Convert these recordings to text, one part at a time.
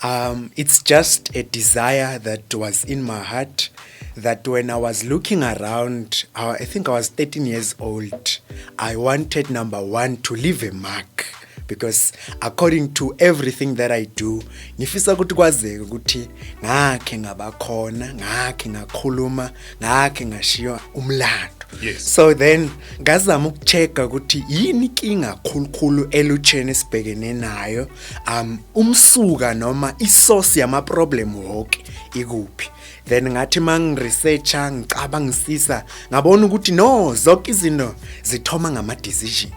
It's just a desire that was in my heart that when I was looking around, I think I was 13 years old, I wanted, number one, to leave a mark. Because according to everything that I do, ngifisa ukuthi kwazeke ukuthi ngakhe ngabakhona, ngakhe ngakhuluma, ngakhe ngashiya umlando. Yes. So then ngazama ukuchecka ukuthi yini inkinga khulukhulu elutsheni sibhekene nayo, umsuka noma isource yama problem wonke ikuphi. Then ngathi mangiresearcha ngicabangisisa ngabona ukuthi no, zonke izinto zithoma ngama decision.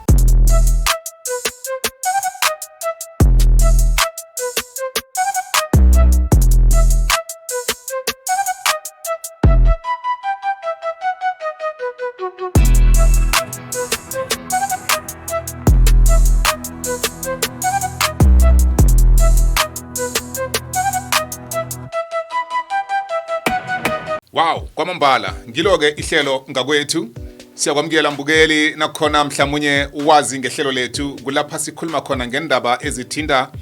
Wow, kwamambala ngilo-ke ihlelo ngakwethu. Siyakwamukela mbukeli nakhona mhlawumnye uwazi ngehlelo lethu kulapha sikhuluma khona ngendaba ezithinta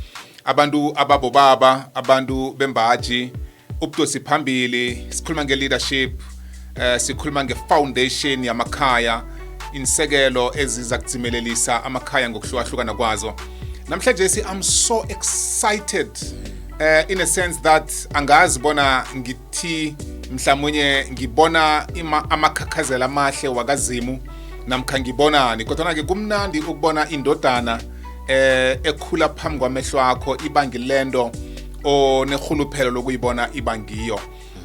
abantu ababobaba, abantu bembaji, ubudosi phambili, sikhuluma nge-leadership, sikhuluma nge-foundation yamakhaya, insekelo eziza kudzimelelisa amakhaya ngokuhlukahlukana kwazo. Namhlanje I'm so excited in a sense that angazi bona ngithi mhlawumnye ngibona amakhakhazela amahle wakazimu namkha ngibonani, kodwa ke kumnandi ukubona indodana ekhula phambi kwamehlo akho ibangilendo onehuluphelo lokuyibona ibangiyo.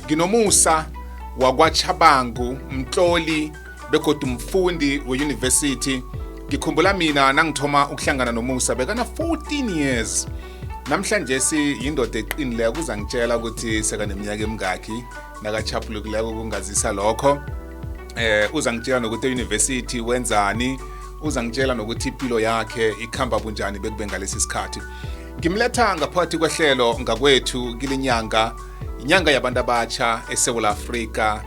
Nginomusa wakwaChabangu, umhloli begodu umfundi we-university. Ngikhumbula mina nangithoma ukuhlangana noMusa bekana 14 years. Namhlanje siyindoda eqinile ukuza ngitshela ukuthi sekaneminyaka emingaki nakachapulukileko kungazisa lokho. Uza ngitshela nokuthi e-university wenzani, uza ngitshela nokuthi impilo yakhe ikhamba bunjani bekube ngalesi sikhathi. Ngimletha ngaphakathi kwehlelo ngakwethu kilinyanga, inyanga yabantu abatsha eSouth Africa.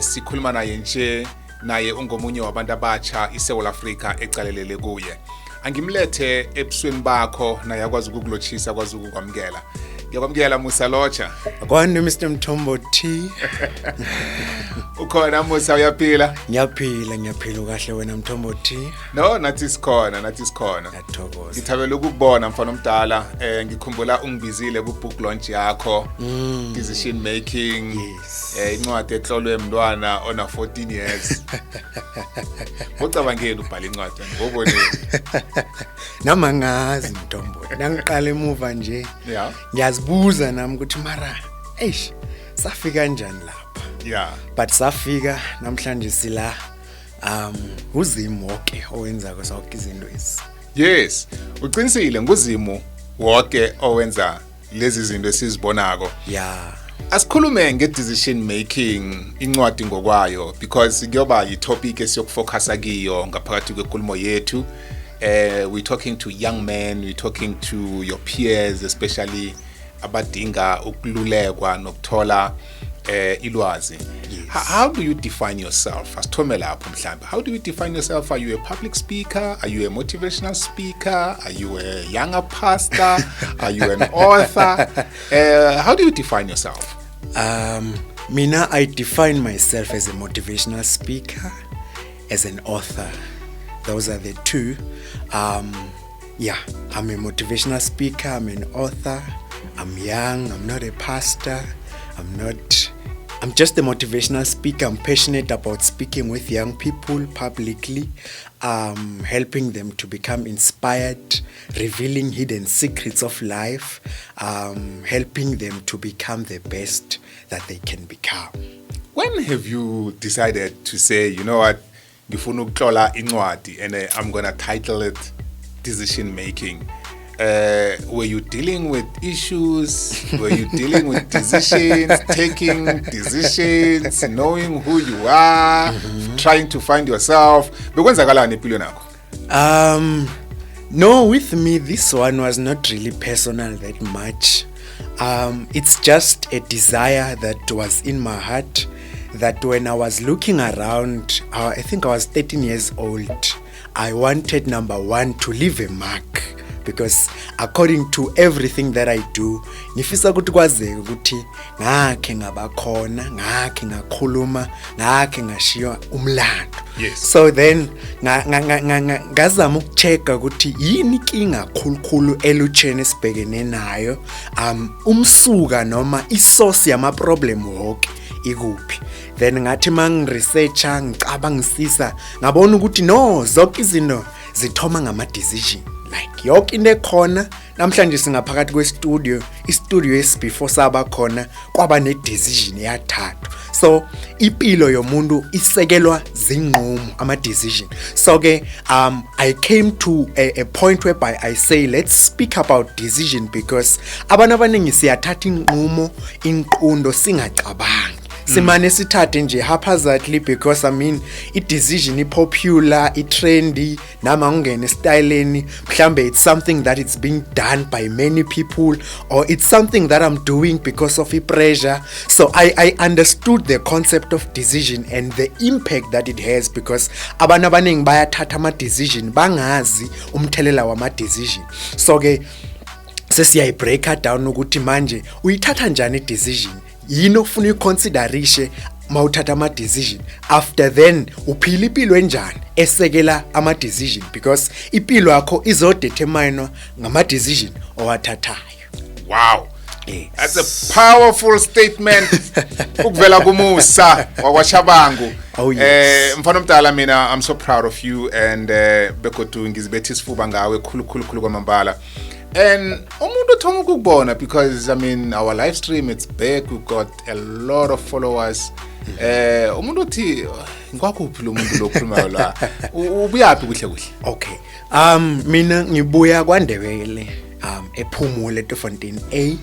Sikhuluma naye nje, naye ungomunye wabantu abatsha eSouth Africa ecalelele kuye. Angimlethe ebusweni bakho naye akwazi ukukulochisa, akwazi ukukwamukela. Ngiyakwamukela Musa Locha. Akwani Mr. Mthombo T. Ukhona Musa, uyaphila? Ngiyaphila kahle wena Mthombo T. No, nathi sikhona. Ngiyathokoza. Ngithabela ukukubona mfana omdala. Ngikhumbula ungibizile ku book launch yakho, decision making. Yes. Incwadi ehlolwe emntwana ona 14 years. Ucabangeni ubhala incwadi ngobone. Nama ngazi Mthombo. Nangiqala emuva nje. Yeah. Ngiyazibuza nami ukuthi mara safika kanjani lapha. Yeah. But safika namhlanje sila uzimu wonke owenza zonke izinto ezi. Yes, uqinisile nguzimu wonke owenza lezi zinto esizibonako. Yeah. Asikhulume nge-decision making incwadi ngokwayo because kuyoba yi-topic esiyokufocusa kiyo ngaphakathi kwenkulumo yethu. We're talking to young men, we're talking to your peers, especially abadinga ukululekwa nokuthola ilwazi. Yes. How do you define yourself? Asithome lapho mhlawumbe. How do you define yourself? Are you a public speaker? Are you a motivational speaker? Are you a younger pastor? Are you an author? How do you define yourself? Mina, I define myself as a motivational speaker, as an author. Those are the two. Yeah, I'm a motivational speaker, I'm an author, I'm young, I'm not a pastor, I'm just a motivational speaker. I'm passionate about speaking with young people publicly, helping them to become inspired, revealing hidden secrets of life, helping them to become the best that they can become. When have you decided to say, you know what, ngifuna ukutlola incwadi and I'm going to title it Decision Making? Were you dealing with issues? Were you dealing with decisions, taking decisions, knowing who you are, trying to find yourself? Bekwenzakalani empilweni yakho? No, with me, this one was not really personal that much. It's just a desire that was in my heart that when I was looking around, I think I was 13 years old, I wanted, number one, to leave a mark. because according to everything that I do ngifisa ukuthi kwazeke ukuthi ngakhe ngabakhona ngakhe ngakhuluma ngakhe ngashiya umlando. Yes. So then ngazama ukuchecka ukuthi yini inkinga khulukhulu elutsheni esibhekene nayo, umsuka noma isource yama problem wonke ikuphi. Then ngathi mangiresearcha ngicabangisisa ngabona ukuthi no, zonke izinto zithoma ngama decision. Like yonke into ekhona namhlanje singaphakathi kwestudio, istudio before saba khona kwaba ne decision yathathu. So impilo yomuntu isekelwa zinqumo ama decision. So ke I came to a point whereby I say let's speak about decision because abantu abaningi siyathatha inqumo inqundo singacabangi. Simane sithathe nje haphazardly because I mean i-decision i-popular, i-trendy, nama ungene styleni, mhlambe it's something that it's being done by many people or it's something that I'm doing because of pressure. So I understood the concept of decision and the impact that it has because abantu abaningi bayathatha ama-decision bangazi umthelela wama-decision. So ke sesiyayibreaka down ukuthi manje uyithatha njani i-decision, yini ofuna uyiconsiderishe mawuthatha ama-decision, after then uphila impilo enjani esekela ama-decision because impilo yakho izodeterminwa ngama-decision owathathayo. Wow. Yes. That's a powerful statement ukuvela kuMusa wakwaShabangu. Oh yes. Mfana omdala mina, I'm so proud of you and begodu ngizibethe isifuba ngawe khulu kwamambala. And umuntu othoma ukubona because I mean our live stream it's big, we've got a lot of followers. Umuntu uthi ngwakuphi lo muntu lo khulumayo la ubuyaphi kuhle. Okay. Mina ngibuya kwaNdebele ePhumule eTofontein A.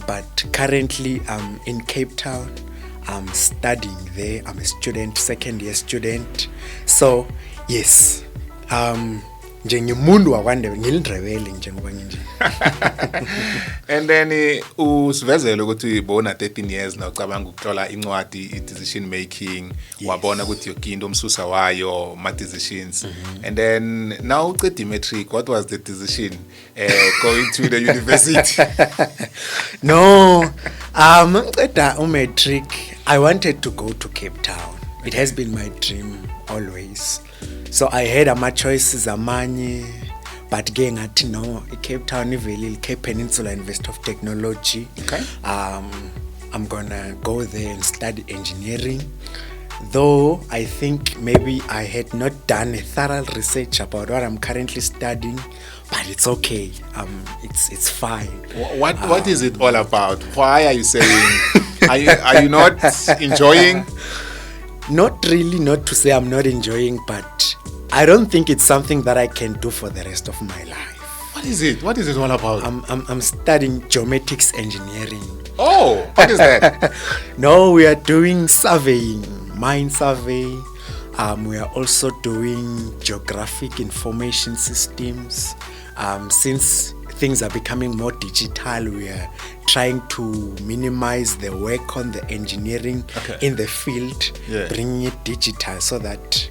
But currently I'm in Cape Town. I'm studying there. I'm a student, second year student. So yes, njengomuntu wakwaNdebele ngilindrebele njengoba nginje. And then usivezele ukuthi bona 13 years na ucabanga ukutlola incwadi i-decision making, wabona ukuthi yokinto umsusa wayo ma decisions. And then now uqeda matric, what was the decision going to the university? No, ngiceda matric, I wanted to go to Cape Town. It has been my dream always. So I had choices amanye, but ke ngathi no, Cape Town iveli Cape Peninsula University of Technology. Okay. I'm gonna go there and study engineering. Though I think maybe I had not done a thorough research about what I'm currently studying, but it's okay. It's fine. What is it all about? Why are you saying? Are you not enjoying? Not really, not to say I'm not enjoying, but I don't think it's something that I can do for the rest of my life. What is it? What is it all about? I'm studying geomatics engineering. Oh, what is that? No, we are doing surveying, mine survey. We are also doing geographic information systems. Since things are becoming more digital, we are trying to minimize the work on the engineering in the field, bringing it digital so that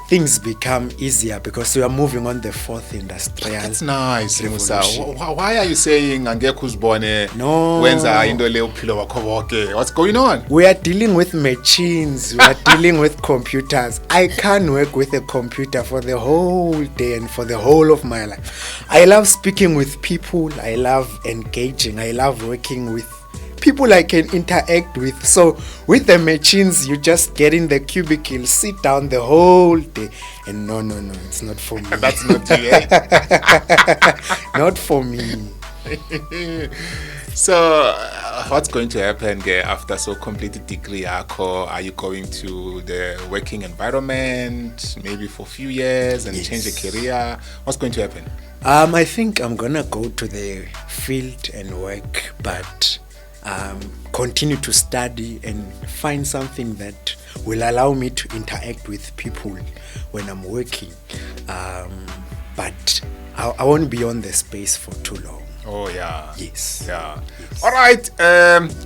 things become easier because we are moving on the fourth industrial. That's nice, Musa. Why are you saying angekho uzibone No. wenza into le uphilo wakho bonke? What's going on? We are dealing with machines, we are dealing with computers. I can't work with a computer for the whole day and for the whole of my life. I love speaking with people, I love engaging, I love working with people I can interact with. So with the machines, you just get in the cubicle, sit down the whole day, and no, it's not for me. That's not you, eh? Not for me. So what's going to happen after so completed degree yakho? Are you going to the working environment maybe for a few years and change the career? What's going to happen? I think I'm gonna go to the field and work, but continue to study and find something that will allow me to interact with people when I'm working. But I won't be on the space for too long. Oh yeah. Yes. Yeah. All right.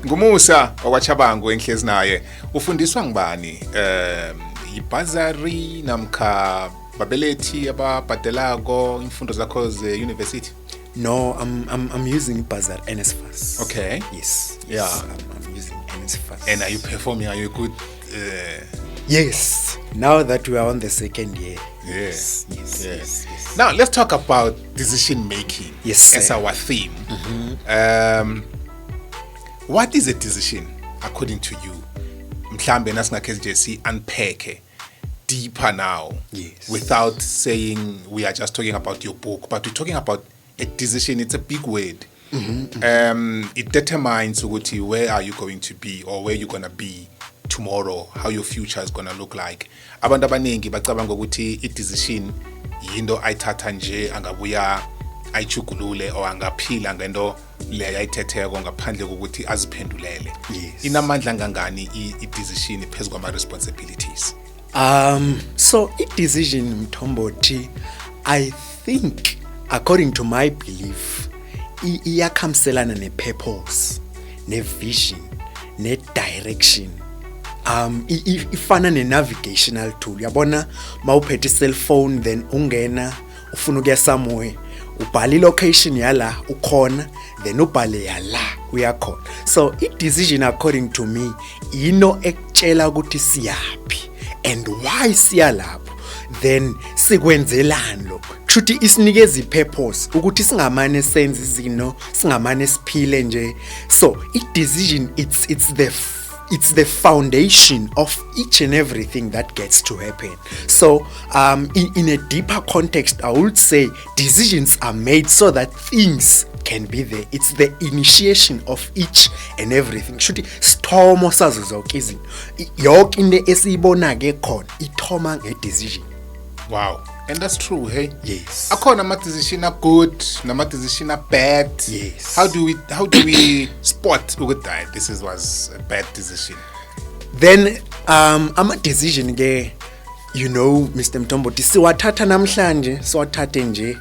Ngumusa wakwaShabangu enhlezi naye. Ufundiswa ngibani? Ibazari namkha babelethi ababhadelako imfundo zakho ze university? No, I'm using Bazar NSFAS. Okay. Yes. Yeah. I'm using NSFAS. And are you performing? Are you good? Yes. Now that we are on the second year. Yes. Yes. Now let's talk about decision making. Yes, as sir. our theme. What is a decision according to you? Mhlambe nasingakhe nje si unpack deeper now. Yes. Without saying we are just talking about your book, but we're talking about a decision. It's a big word. It determines ukuthi where are you going to be or where you're going to be tomorrow, how your future is going to look like. Abantu abaningi bacabanga ukuthi i-decision yinto ayithatha nje angabuya ayichugulule or angaphila ngento le ayithetheko ngaphandle kokuthi aziphendulele. Yes. Inamandla ngangani i-decision phezu kwama responsibilities? So i-decision Mthombothi, I think according to my belief iyakhamselana ne-purpose, ne-vision, ne-direction. Ifana ne-navigational tool. Yabona mawuphethe i-cellphone then ungena ufuna ukuya somewhere, ubhala i-location yala ukhona, then ubhale yala uyakhona. So i-decision according to me yino ekutshela ukuthi siyaphi and why siya lapho, then sikwenzelani lokho. Kushuthi isinikeza i-purpose ukuthi singamane senze izinto, singamane siphile nje. So i-decision it's the foundation of each and everything that gets to happen. So in a deeper context, I would say decisions are made so that things can be there. It's the initiation of each and everything. Shuthi sithomo sazo zonke izinto, yonke into esiyibona ke khona ithoma nge-decision. Wow. And that's true, hey? Yes. Akhona ama-decision are good, nama-decision are bad. Yes. How do we spot ukuthi this was a bad decision? Then ama-decision ke, you know, Mr. Mthombothi, siwathatha namhlanje, siwathathe nje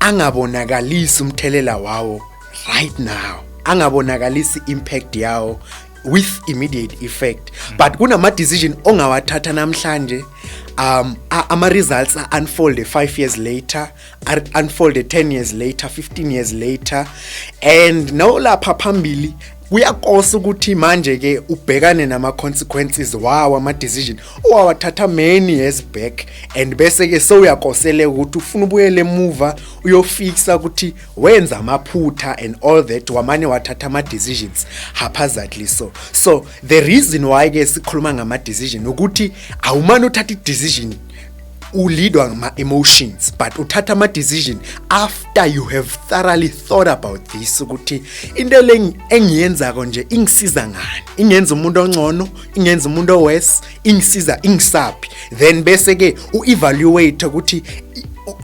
angabonakalisi umthelela wawo right now, angabonakalisi impact yawo with immediate effect. But kunama-decision ongawathatha namhlanje, ama-results unfold 5 years later, unfold 10 years later, 15 years later, and nawulapha phambili kuyakosa ukuthi manje ke ubhekane nama-consequences wawo ama-decision owawathatha many years back, and bese ke sowuyakosele ukuthi ufuna ubuyele emuva uyofixa ukuthi wenza amaphutha and all that, wamane wathatha ama-decisions haphazardly. So the reason why ke sikhuluma ngama-decision ukuthi awumane uthatha i-decision ulidwa ngama-emotions, but uthatha ama-decision after you have thoroughly thought about this ukuthi into le engiyenzako nje ingisiza ngani, ingenza umuntu ongcono, ingenza umuntu owes, ingisiza ingisaphi, then bese ke u-evaluate ukuthi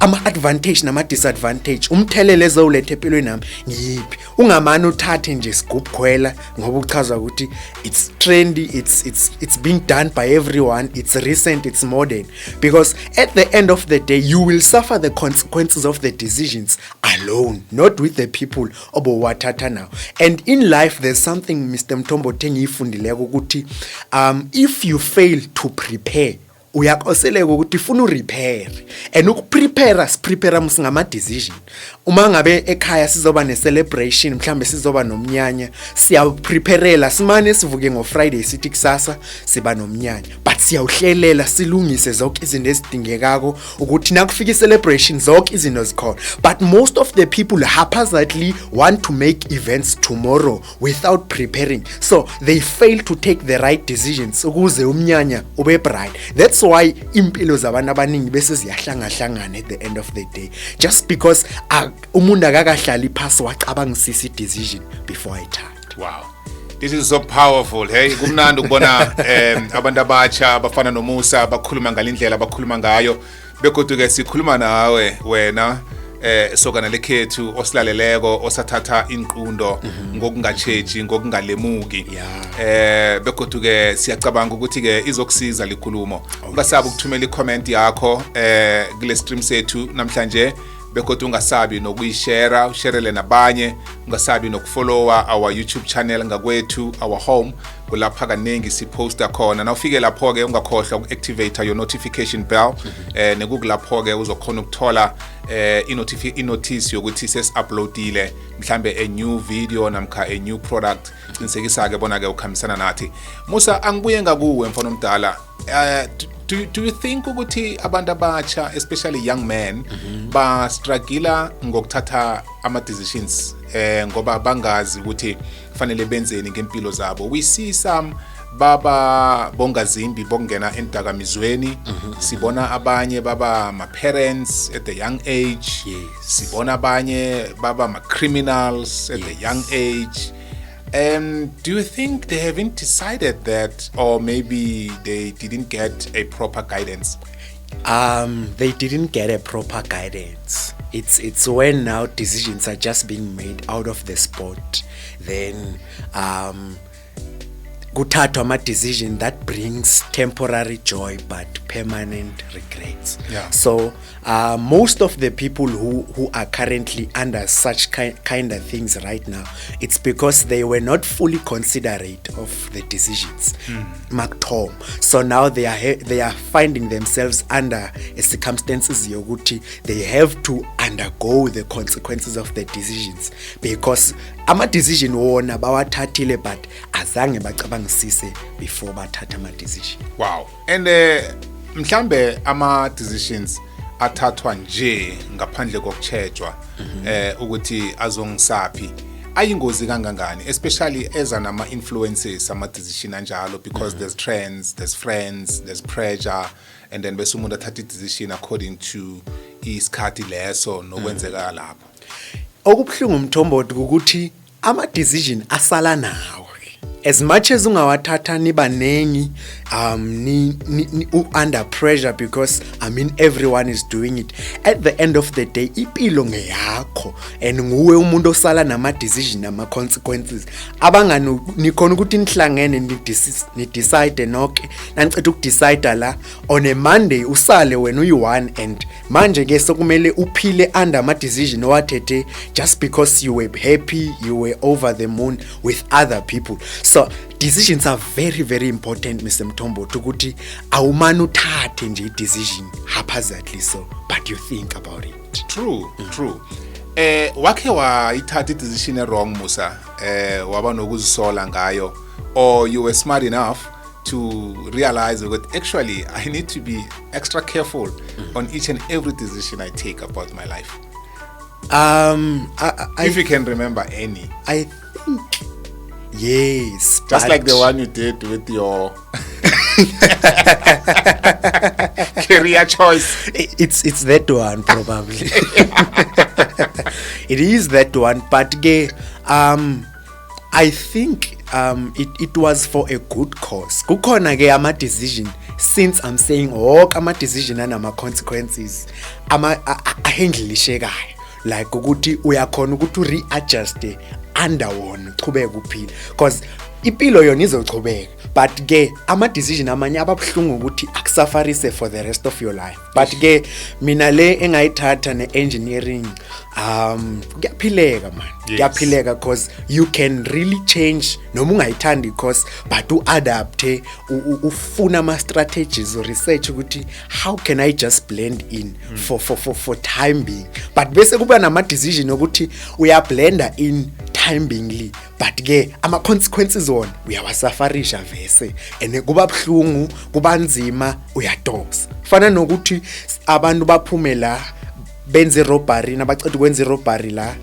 ama-advantage nama-disadvantage, umthelelo ezowuletha empilweni nami ngiyiphi. Ungamane uthathe nje sigubkhwela ngoba uchazwa ukuthi it's trendy, it's being done by everyone, it's recent, it's modern, because at the end of the day you will suffer the consequences of the decisions alone, not with the people obowathatha now. And in life there's something Mr. Mthombothi engiyifundileko ukuthi if you fail to prepare uyakoseleka ukuthi ufuna urepair, and ukuprepare siprepare musingama-decision. Uma ngabe ekhaya sizoba ne-celebration, mhlambe sizoba nomnyanya, siyaprepare simane sivuke ngo-Friday sithi kusasa siba nomnyanya, but siyawuhlelela silungise zonke izinto ezidingekako ukuthi nakufika i-celebration zonke izinto zikhona. But most of the people haphazardly want to make events tomorrow without preparing, so they fail to take the right decisions ukuze umnyanya ube bright. That's why impilo zabantu abaningi bese ziyahlanga at the end of the day, just because umuntu akakahlali phasi wacabangisisa i-decision before ayithathe. Wow. This is so powerful, hey? Kumnandi ukubona abantu abatsha abafana noMusa bakhuluma ngalindlela bakhuluma ngayo, begodwa ke sikhuluma nawe wena sokana lekhethu osilaleleko osathatha inqundo ngokungatsheji ngokungalemuki. Begodwa ke siyacabanga ukuthi ke izokusiza likhulumo. Ungasabi ukuthumela i-comment yakho kule stream sethu namhlanje, bekodwa ungasabi nokuyishare, usharele nabanye, ungasabi nokufollowa our YouTube channel ngakwethu, our home, kulapha kaningi siposta khona nawufike lapho ke ungakhohlwa uku-activate your notification bell nekukulapho ke uzokhona ukuthola inotice yokuthi sesi-uploadile mhlambe a new video namkha a new product qinisekisa ke bona ke ukhambisana nathi. Musa, angibuye ngakuwe mfana omdala. Do you think ukuthi abantu abatsha especially young men ba struggle ngokuthatha ama decisions ngoba bangazi ukuthi fanele benzeni ngempilo zabo? We see some baba bongazimbi bongena endakamizweni, sibona abanye baba ma parents at a young age, sibona abanye baba ma criminals at a young age. Do you think they haven't decided that, or maybe they didn't get a proper guidance? They didn't get a proper guidance. It's when now decisions are just being made out of the spot. Then kuthathwa ama decision that brings temporary joy but permanent regrets. Yeah. So most of the people who are currently under such kind of things right now, it's because they were not fully considerate of the decisions. Mark Tom. So now they are finding themselves under circumstances yokuthi they have to undergo the consequences of the decisions, because ama decision wona bawathathile but azange bacabangisise before bathatha ama decision. Wow. And mhlambe ama decisions athathwa nje ngaphandle kokutshejwa ukuthi azongisaphi ayingozi kangangani, especially eza nama influences ama decision anjalo, because there's trends, there's friends, there's pressure, and then bese umuntu athatha decision according to isikhathi leso nokwenzeka lapho. Okubhlungu Mthombothi ukuthi ama decision asala nawe. As much as ungawathatha nibanengi ni under pressure, because I mean everyone is doing it, at the end of the day ipilo ngeyakho and nguwe umuntu osala nama decision nama consequences. Abangani nikhona ukuthi nihlangene ni decide nonke nanicela ukudecide la on a Monday usale wena uyi-one, and manje ke sokumele uphile under ama decision owathethe just because you were happy, you were over the moon with other people. So decisions are very very important, Mr. Mthombothi, ukuthi awumani uthathe nje decision haphazardly so, but you think about it. True. Wakhe wayithatha decision wrong Musa, waba nokuzisola ngayo, or you were smart enough to realize that actually I need to be extra careful on each and every decision I take about my life? If you can remember any. I think yes, just like the one you did with your career choice. It's that one probably. It is that one, but I think it was for a good cause. Kukhona ke ama decision, since I'm saying ama decision anama consequences ahandlishekayo, like ukuthi uyakhona ukuthi readjust under wona uqhubeka uphila, because ipilo yona izochubeka, but ke ama decision amanye ababhlungu ukuthi akusafarise for the rest of your life. But ke mina le engayithatha ne engineering kuyaphileka man. Kuyaphileka because you can really change noma ungayithandi course, but uadapt ufuna ama strategies or research ukuthi how can I just blend in for time being. But bese kuba nama decision ukuthi uya blender in timingly, but ke ama consequences wona uyawasafarisha vese, and kuba bhlungu kuba nzima uyadosa. Fana nokuthi abantu baphume la benze robbery nabacela ukwenza robbery la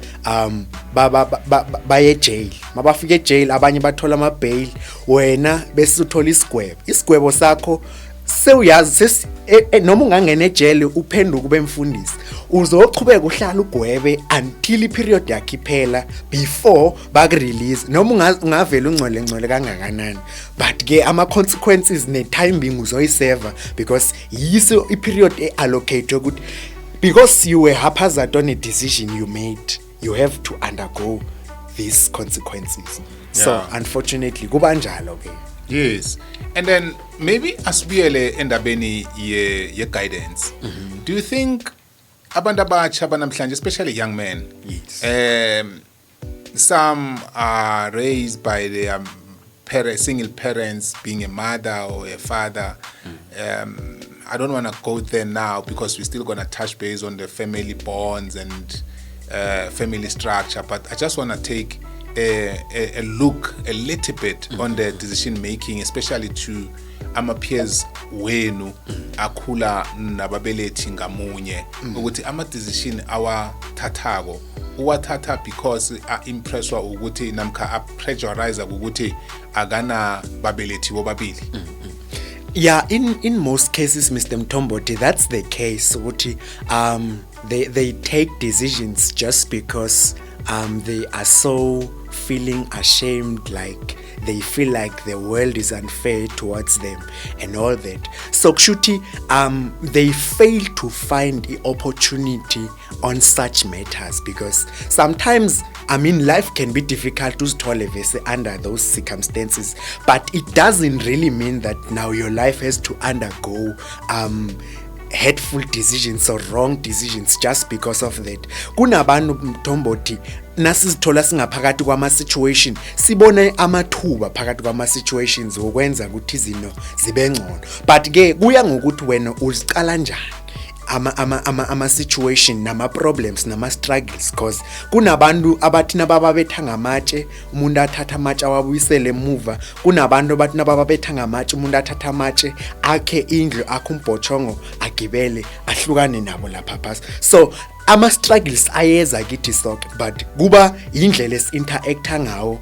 baye jail, mabafika jail abanye bathola ama bail, wena bese uthola isigwebo sakho sewuyazi noma ungangena ejail uphenduka ube mfundisi, uzochubeka uhlala ugwebe until iperiod yakhe iphela before bakurelease, noma ungavela ungcole kangakanani, but ke ama consequences ne timing uzoyiserva, because yiso iperiod allocate ukuthi because you were haphazard on a decision you made, you have to undergo these consequences. Yeah. So unfortunately kuba njalo ke. Yes. And then maybe asibuyele endabeni ye guidance. Do you think abantu abatsha banamhlanje, especially young men, yes, some are raised by their single parents, being a mother or a father. I don't want to go there now because we're still going to touch base on the family bonds and family structure, but I just want to take a look a little bit on the decision making, especially to ama peers wenu akhula nababelethi ngamunye, ukuthi ama decision awathathako uwathatha because impresswa ukuthi namkha pressurize ukuthi akana babelethi bobabili. Yeah, in most cases, Mr. Mtomboti, that's the case. They take decisions just because they are so feeling ashamed, like they feel like the world is unfair towards them and all that. So kushuthi they fail to find the opportunity on such matters because sometimes life can be difficult to tolerate under those circumstances, but it doesn't really mean that now your life has to undergo hateful decisions or wrong decisions just because of that. Kunabantu Mtomboti nasizithola singaphakathi kwama situation sibone amathuba phakathi kwama situations okwenza ukuthi izinto zibe ngcono, but ke kuya ngokuthi wena uziqala njani ama situation nama problems nama struggles, because kunabantu abathi nabababetha ngamatshe umuntu athatha amatshe awabuyisele emuva, kunabantu abathi nabababetha ngamatshe umuntu athatha amatshe akhe indlu akhe umbhochongo agibele ahlukane nabo lapha phasi. So ama struggles ayeza kithi sonke, but kuba indlela esi-interacta ngawo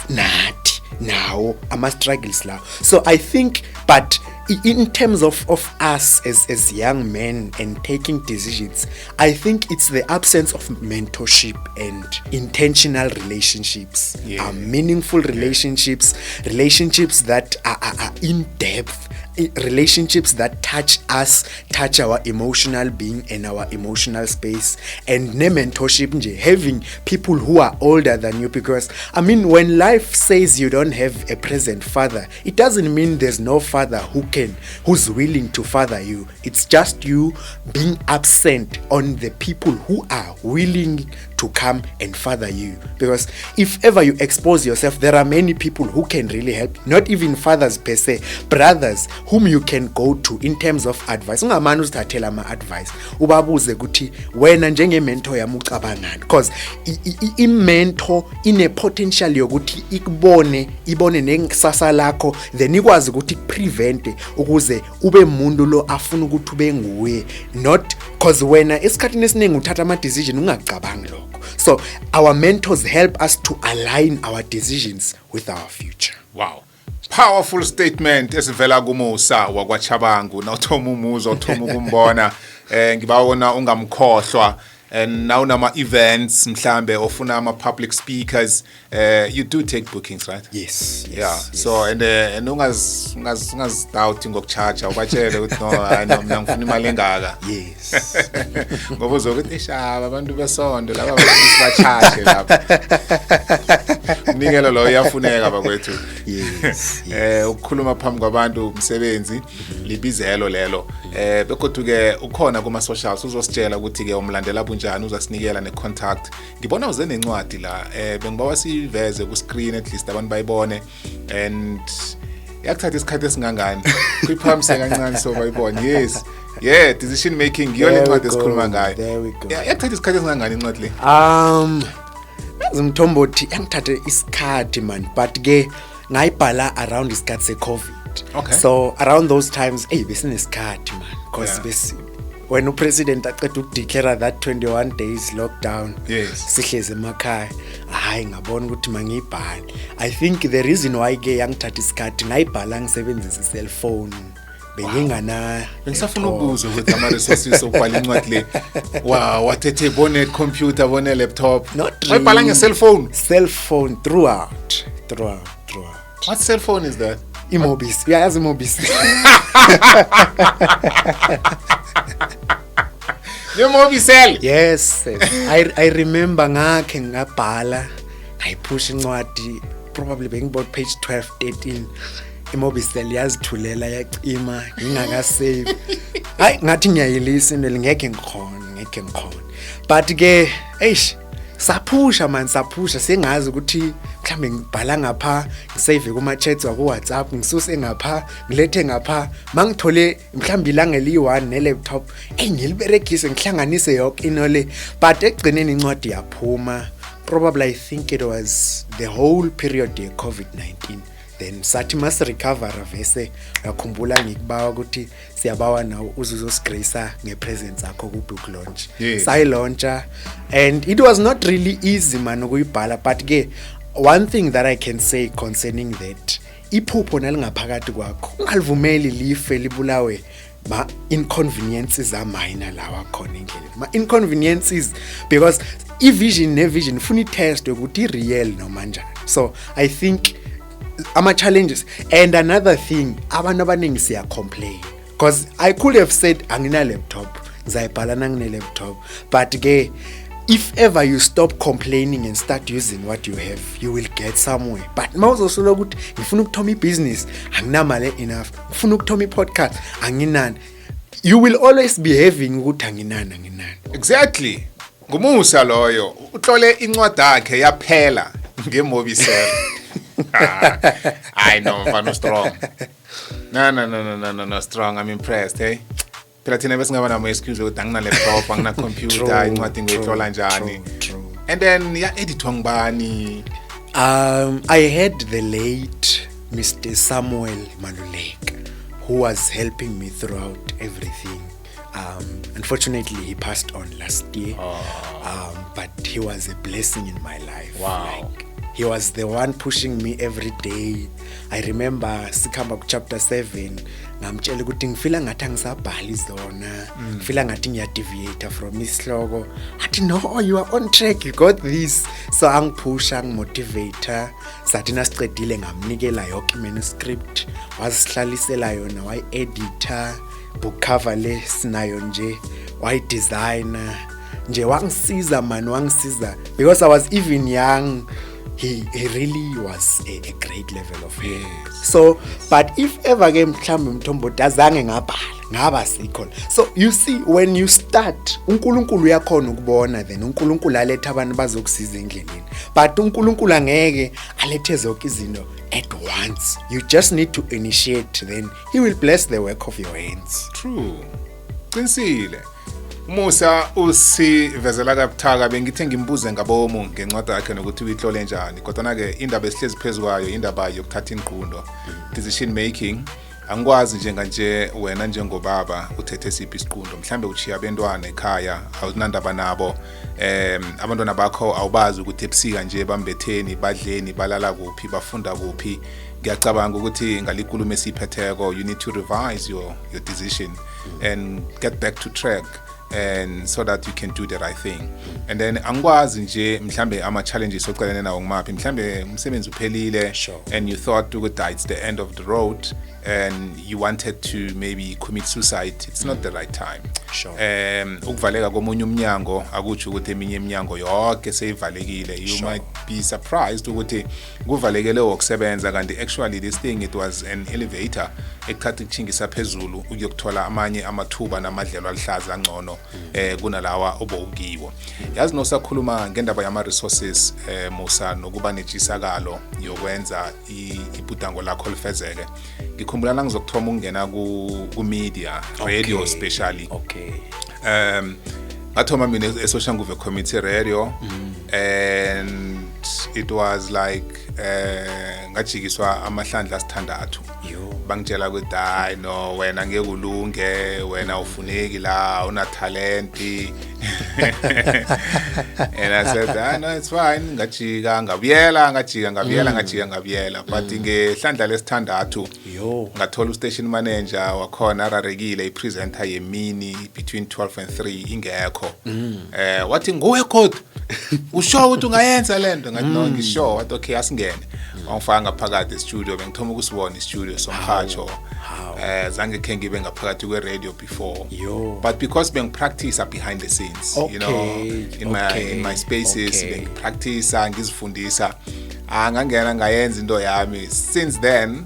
nathi nawo ama struggles lawo. So I think, but in terms of us as young men and taking decisions, I think it's the absence of mentorship and intentional relationships, meaningful relationships, relationships that are in depth, relationships that touch us, touch our emotional being and our emotional space, and ne mentorship nje, having people who are older than you, because when life says you don't have a present father, it doesn't mean there's no father who's willing to father you. It's just you being absent on the people who are willing to come and father you, because if ever you expose yourself, there are many people who can really help, not even fathers per se, brothers whom you can go to in terms of advice. Ungamani uzithathela ama advice ubabuze ukuthi wena njenge mentor yami ucabangani, because I mentor ine potential yokuthi ibone nengisasa lakho, then ikwazi ukuthi prevent ukuze ube umuntu lo afuna ukuthi ube nguye, not because wena esikhathini esiningi uthatha ama decision ungacabangi lokho. So our mentors help us to align our decisions with our future. Wow. Powerful statement esivela kuMusa wakwaChabangu nawuthoma umuzwa uthoma ukumbona ngibawona ungamkhohlwa, and now nama events mhlambe ofuna ama public speakers, you do take bookings, right? Yes. So and ungas doubt ngokucharge ubatshele ukuthi no mina ngifuna imali engaka. Yes. Ngoba uzokuthi ishaba abantu besonto laba basicharge lapha. Unikelo lo uyafuneka bakwethu. Yes. Ukukhuluma phambi kwabantu umsebenzi libizelo lelo. Bekodwa ke ukhona kuma socials uzositshela ukuthi ke umlandela bunjani, uzasinikela ne contact. Ngibona uze nencwadi la bengibawa siveze ku screen at least abantu bayibone, and yakuthatha isikhathi esingangani kuyiphamise kancane so bayibone. Yes. Yeah, decision making ngiyona incwadi esikhuluma ngayo. There we go. Yakuthatha isikhathi esingangani incwadi le? Mthombothi angithathe isikhathi man, but ke ngayibhala around isikhathi se-COVID. Okay. So around those times besinesikhathi man, because when upresident aqeda ukudeclare that 21 days lockdown, sihleze emakhaya, hayi ngabona ukuthi mangiyibhale. I think the reason why ke yangithatha isikhathi ngayibhala ngisebenzisa i-cellphone. Bengisafuna ukuzwa ukuthi ama resources okubhala incwadi le wathethe bone computer bone laptop, wayibhala nge-cellphone. Cellphone throughout. What cell phone is that? Imobis. Yeah, as Imobis. Your Mobicel? Yes. I remember ngakhe ngabhala, I push incwadi probably being about page 12, 13. Imobicel yazithulela yacima ngingakasave. Hayi ngathi ngiyayilisa ngeke ngikhona. But ke saphusha sengazi ukuthi mhlambe ngibhala ngapha ngisave kuma chats wa ku WhatsApp ngisuse ngapha ngilethe ngapha mangithole mhlambe ilanga eli1 ne laptop ngiliberegise ngihlanganise yonke inole but ekugcineni incwadi yaphuma. Probably I think it was the whole period of COVID-19. Then sathi mas recover vese yakhumbula ngikubawa ukuthi siyabawa nawo uzuzosigrisa ngepresence yakho ku book launch. Say launcher and it was not really easy man ukuyibhala but ke one thing that I can say concerning that iphupho nalingaphakathi kwakho ungalivumeli life libulawe ma inconveniences are minor lawa khona endleleni ma inconveniences because i-vision ne-vision funa i-test ukuthi i-real noma njani. So I think ama-challenges and another thing abantu abaningi siya complain because I could have said angina laptop ngizayibhala nangine laptop but ke if ever you stop complaining and start using what you have you will get somewhere. But mawuzosola ukuthi ngifuna ukuthoma i-business anginamali enough ngifuna ukuthoma i-podcast anginani you will always be having ukuthi anginani. Exactly. Ngumusa loyo uhlole incwadi yakhe yaphela ngeMobicel. I know mfana strong. No strong. I'm impressed, hey. Phela thina besingaba namo excuse ukuthi angina laptop, angina computer, incwadi ngiyithola njani. And then ya editwa ngibani? I had the late Mr. Samuel Maluleka who was helping me throughout everything. Unfortunately, he passed on last year, but he was a blessing in my life. Wow. Like, he was the one pushing me every day. I remember sikhamba ku chapter 7 ngamtshela ukuthi ngifila ngathi angisabhali zona ngifila ngathi ngiyadeviate from isihloko athi no you are on track you got this. So angipusha ngimotivator sathi nasicedile ngamnikela yonke manuscript wasihlalisela yona way editor book cover le sinayo nje way designer nje wangisiza man wangisiza because I was even young. He really was a great level of help. So but if ever ke mhlambe Mthombothi azange ngaba sikho. So you see when you start uNkulunkulu uyakhona ukubona then uNkulunkulu aletha abantu bazokusiza endleleni but uNkulunkulu angeke alethe zonke izinto at once. You just need to initiate then he will bless the work of your hands. True. Qinisile. Musa usivezela kabuthaka bengithe ngimbuze ngabomu ngencwadi yakhe nokuthi uyihlole njani kodwa na ke indaba esihlezi phezukwayo indaba yokuthatha inqundo decision making angikwazi njenganje wena njengobaba uthethe siphi isiqundo mhlambe uchiya abantwana ekhaya awunandaba nabo abantwana bakho awubazi ukuthi ebusika nje bambetheni badleni balala kuphi bafunda kuphi ngiyacabanga ukuthi ngalikhulume siphetheko you need to revise your decision and get back to track and so that you can do the right thing. And then angikwazi nje mhlambe ama challenges oqalene nawo ngimaphi mhlambe umsebenzi uphelile and you thought ukuthi it's the end of the road and you wanted to maybe commit suicide. It's not the right time. Ukuvaleka komunye umnyango akuthi ukuthi eminye iminyango yonke seyivalekile. You might be surprised ukuthi kuvalekele ukusebenza kanti actually this thing it was an elevator ekuthatha ukuchingisa phezulu ukuyokuthola amanye amathuba namadlelo alihlaza ngcono kunalawa obowukiwo. Yazi nosakhuluma ngendaba yama resources Musa nokuba netshisakalo yokwenza ibhudango lakho lifezeke. Ngikhumbula la ngizokuthoma ukungena ku media radio especially. Okay. Ngathoma mina eSocial Nguve Committee radio and it was like ngajikiswa amahlandla asithandathu. Bangitshela ukuthi hayi no wena ngeke ulunge wena ufuneki la una talent and I said no it's fine ngajika ngabuyela but ngehlandla lesithandathu ngathola ustation manager wakhona ararekile ipresenter yemini between 12 and 3 ingekho wathi nguwe code usho ukuthi ungayenza lento ngathi no ngisho wathi okay asingene wangifaka ngaphakathi e-studio bengithoma ukusibona i-studio somhatsho zange khe ngibe ngaphakathi kwe-radio before but because bengipractice behind the scenes you know in my spaces bengipractice ngizifundisa angangena ngayenza into yami since then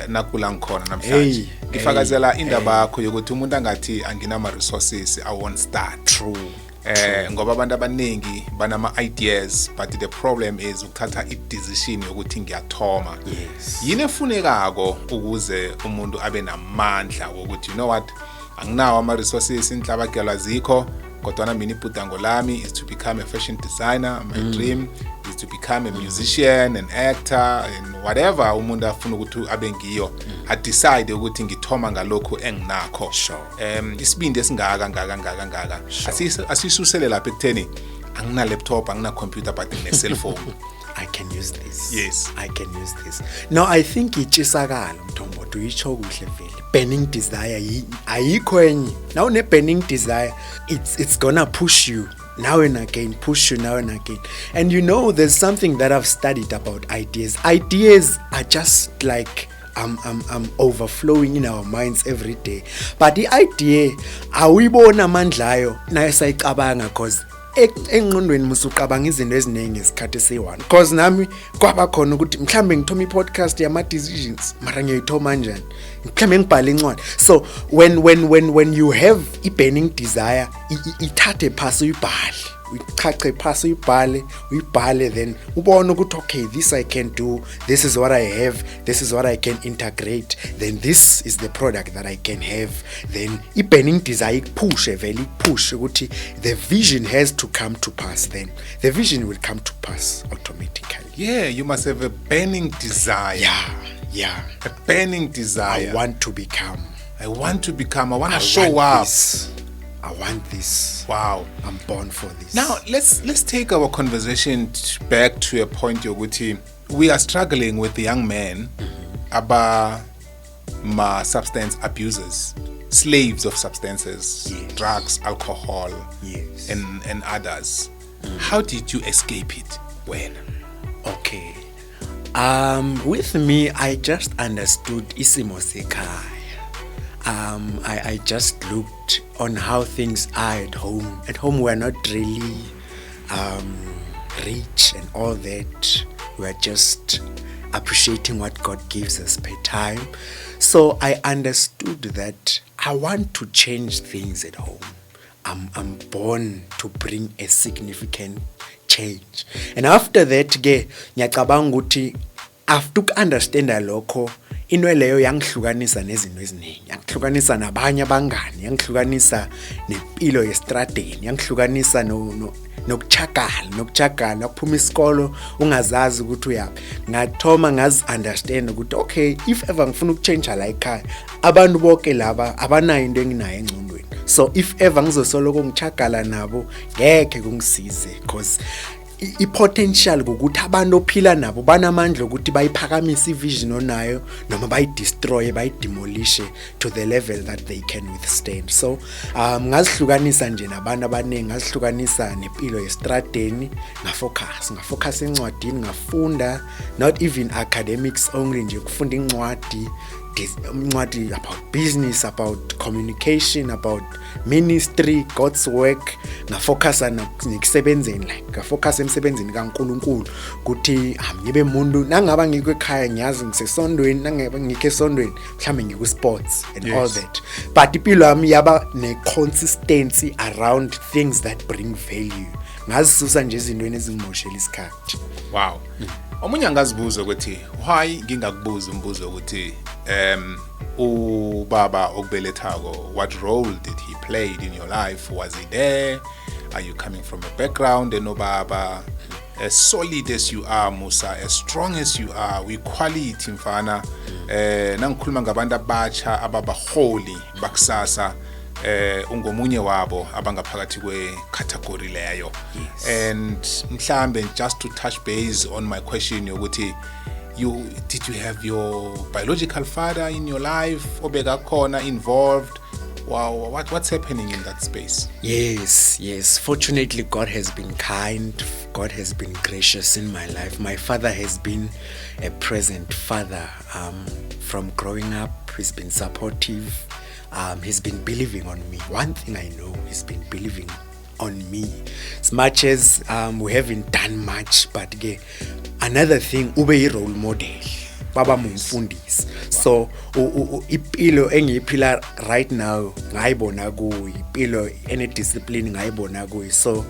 nakula ngikhona namhlanje ngifakazela indaba yakho yokuthi umuntu angathi anginama resources I won't start. True. Ngoba abantu abaningi banama ideas but the problem is ukuthatha i-decision yokuthi ngiyathoma. Yes. Yini efunekako ukuze umuntu abe namandla ukuthi you know what anginawo ama resources inhlabagela zikho kodwa mina ibhudango lami is to become a fashion designer. My dream is to become a musician, an actor, and whatever umuntu afuna ukuthi abe ngiyo. I decide ukuthi ngithoma ngalokho enginakho. Sure. Isibindi esingaka asisusele lapha ekutheni angina laptop, angina computer but ngine cell phone. I can use this. Yes. I can use this. No, I think itshisakala Mthombothi uyitsho kuhle vele. Burning desire ayikho enye. Now une burning desire, it's gonna push you now and again, push you now and again. And you know, there's something that I've studied about ideas. Ideas are just like overflowing in our minds every day. But the idea awuyibona amandla ayo nayo sayicabanga cause engqondweni musuqabanga izinto eziningi esikhathi esi1 because nami kwaba khona ukuthi mhlambe ngithoma i-podcast yama decisions mara ngiyithoma kanjani mhlambe ngibhala incwadi. So when you have i-burning desire ithathe phasi uyibhale uyichache phasi uyibhale then ubone ukuthi okay, this I can do, this is what I have, this is what I can integrate, then this is the product that I can have. Then i-burning desire push ukuthi the vision has to come to pass, then the vision will come to pass automatically. Yeah, you must have a burning desire. Yeah. A burning desire. I want to become. I want to show up. I want this. Wow. I'm born for this. Now, let's take our conversation back to a point yokuthi we are struggling with the young men about substance abusers, slaves of substances, yes. drugs, alcohol, yes. and others. How did you escape it? When? Okay. With me, I just understood isimo sekhaya. I just looked on how things are at home. At home, we're not really rich and all that. We're just appreciating what God gives us per time. So I understood that I want to change things at home. I'm born to bring a significant change. And after that, ngiyacabanga ukuthi after understand lokho into leyo yangihlukanisa nezinto eziningi, yangihlukanisa nabanye abangani, yangihlukanisa nempilo yestradeni, yangihlukanisa nokuchagala ukuphuma isikolo ungazazi ukuthi uyaphi. Ngathoma ngazi understand ukuthi okay, if ever ngifuna ukuchange la ekhaya abantu bonke laba abanayo into enginayo engcondweni. So if ever ngizosoloko ngichagala nabo ngeke kungisize because i-potential ukuthi abantu ophila nabo banamandla ukuthi bayiphakamise ivision onayo noma bayidestroy bayidemolishe to the level that they can withstand. So ngazihlukanisa nje nabantu abaningi, ngazihlukanisa nempilo yestradeni, ngafocus encwadini, ngafunda not even academics only nje ukufunda incwadi about business, about communication, about ministry, God's work. Ngafocus ngikusebenzeni ngafocus emsebenzini kaNkulunkulu ukuthi ngibe umuntu nangaba ngikho ekhaya ngiyazi ngisesondweni, nangaba ngikho esondweni mhlambe ngiku sports and yes. all that. But impilo yami yaba ne consistency around things that bring value. Ngazisusa nje izintweni ezingimoshela isikhathi. Wow. Omunye angazibuza ukuthi why ngingakubuza umbuzo ukuthi ubaba okubelethako, what role did he play in your life? Was he there? Are you coming from a background enobaba? As solid as you are, Musa, as strong as you are, we quality mfana nangikhuluma ngabantu abatsha ababaholi bakusasa ungomunye wabo abangaphakathi kwe-category leyo. Yes. And mhlambe just to touch base on my question yokuthi did you have your biological father in your life obeka khona involved? Wow, what's happening in that space? Yes. Fortunately, God has been kind. God has been gracious in my life. My father has been a present father. From growing up, he's been supportive. He's been believing on me. One thing I know, he's been believing on me. As much as we haven't done much, but another thing, ube role model. baba mumfundisi. So ipilo engiyiphila right now ngayibona kuyi, ipilo ene discipline ngayibona kuyi. So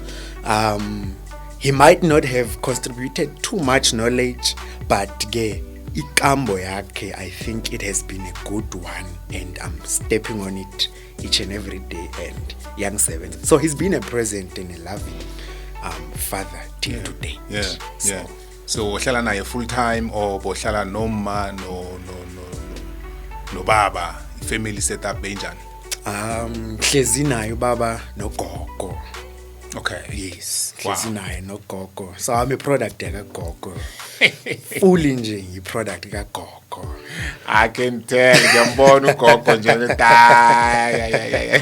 he might not have contributed too much knowledge, but ke ikambo yakhe, I think it has been a good one, and I'm stepping on it each and every day, and young seven. So he's been a present and a loving father till today. So uhlala naye full time or bohlala noma no baba, family setup benjani? Hlezi naye baba nogogo. Okay. Yes, hlezi naye nogogo. So I'm a product kagogo. Fully nje i-product kagogo. I can tell, ngiyambona ugogo nje ya.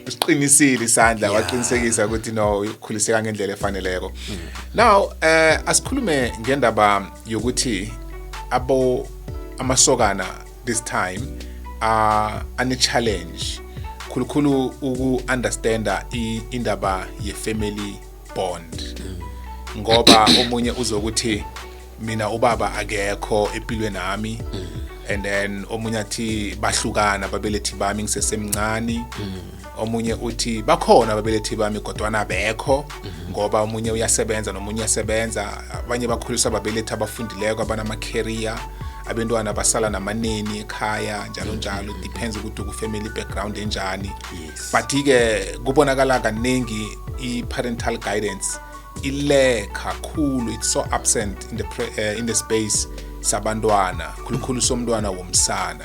Usiqinisile isandla waqinisekisa ukuthi no ukhuliseka ngendlela efaneleko. Now asikhulume ngendaba yokuthi amasokana this time ane challenge khulukhulu uku-understanda indaba ye-family bond. Ngoba omunye uzokuthi mina ubaba akekho empilweni nami, and then omunye athi bahlukana ababelethi bami ngisesemncane, omunye uthi bakhona ababelethi bami kodwa abekho ngoba omunye uyasebenza nomunye uyasebenza, abanye bakhuliswa ababelethi abafundileko abanama career, abantwana basala namaneni ekhaya njalo njalo, depends ukuthi ku family background enjani. But ke kubonakala kaningi i-parental guidance ile kakhulu, it's so absent in the space sabantwana, khulukhulu somntwana womsana.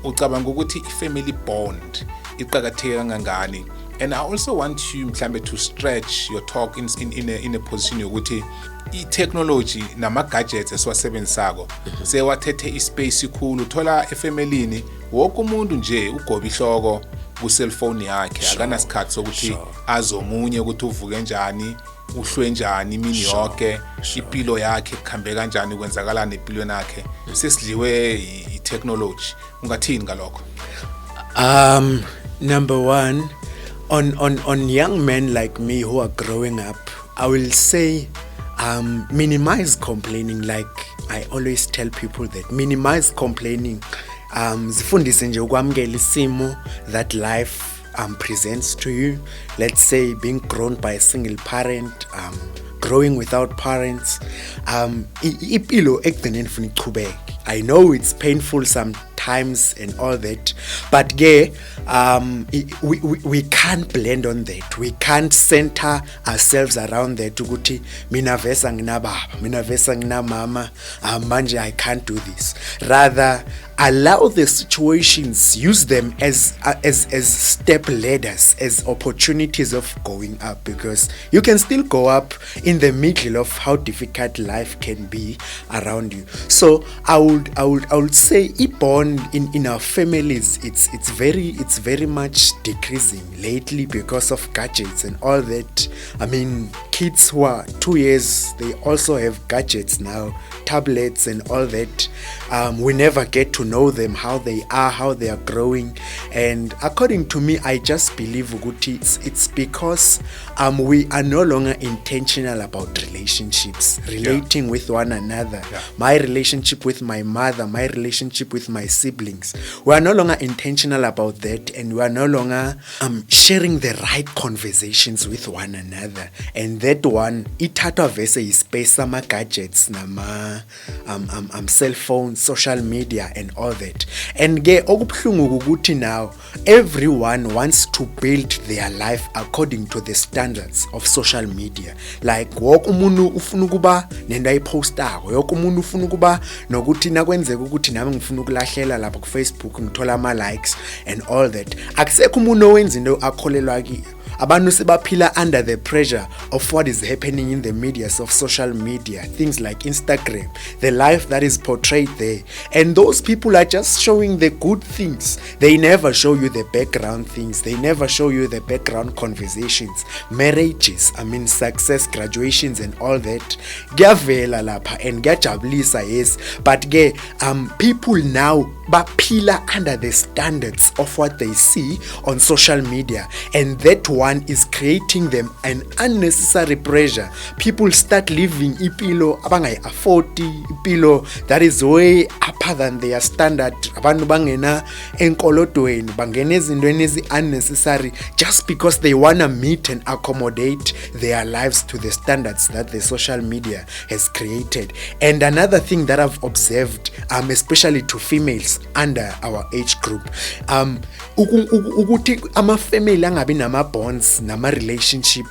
Ucabanga ukuthi i-family bond iqhakatheke kangangani? And I also want you mhlambe to stretch your talk in a position yokuthi i-technology nama-gadgets esiwasebenzisako sewathethe ispace ikhulu. Uthola efamilini wonke umuntu nje ugoba ihloko ku-cellphone yakhe, akanasikhathi sokuthi azomunye ukuthi uvuke njani, uhlwe njani imini yonke, impilo yakhe kuhambe kanjani, kwenzakalani empilweni yakhe, sesidliwe i-technology. Ungathini ngalokho? Number one, on young men like me who are growing up, I will say minimize complaining. Like I always tell people that minimize complaining. Zifundise nje ukwamkela isimo that life presents to you. Let's say being grown by a single parent, growing without parents. Ipilo ekugcineni funa ichubeke. I know it's painful sometimes and all that, but we can't blend on that. We can't center ourselves around that. Ukuthi mina vesa ngina baba, mina vesa ngina mama, manje I can't do this. Rather, allow the situations, use them as step ladders, as opportunities of going up, because you can still go up in the middle of how difficult life can be around you. So I would say bond in our families, it's very much decreasing lately because of gadgets and all that. I mean, kids who are 2 years, they also have gadgets now, tablets and all that. We never get to know them, how they are growing. And according to me, I just believe Uguti, it's because we are no longer intentional about relationships, relating with one another. My relationship with my mother, my relationship with my siblings, we are no longer intentional about that, and we are no longer sharing the right conversations with one another. And that one, ithatwa vese ispace sama gadgets nama cell phones, social media and all that. And okubhlungu ukuthi now everyone wants to build their life according to the standards of social media. Like wonke umuntu ufuna ukuba nento ayipostako, wonke umuntu ufuna ukuba nokuthi nakwenzeka ukuthi nami ngifuna ukulahlela lapha ku Facebook ngithola ama likes and all that. Akusekho umuntu owenza into akholelwa kiyo. Abantu sebaphila under the pressure of what is happening in the media of social media, things like Instagram, the life that is portrayed there. And those people are just showing the good things. They never show you the background things. They never show you the background conversations, marriages, success, graduations and all that. Gavela lapha and gajabulisa, yes. But people now baphila under the standards of what they see on social media. And that one one is creating them an unnecessary pressure. People start living ipilo abangayi afford, ipilo that is way upper than their standard. Abantu bangena enkolodweni, bangena ezintweni ezi unnecessary just because they wanna meet and accommodate their lives to the standards that the social media has created. And another thing that I've observed, especially to females under our age group, ukuthi ama-family angabi nama-bonds nama-relationship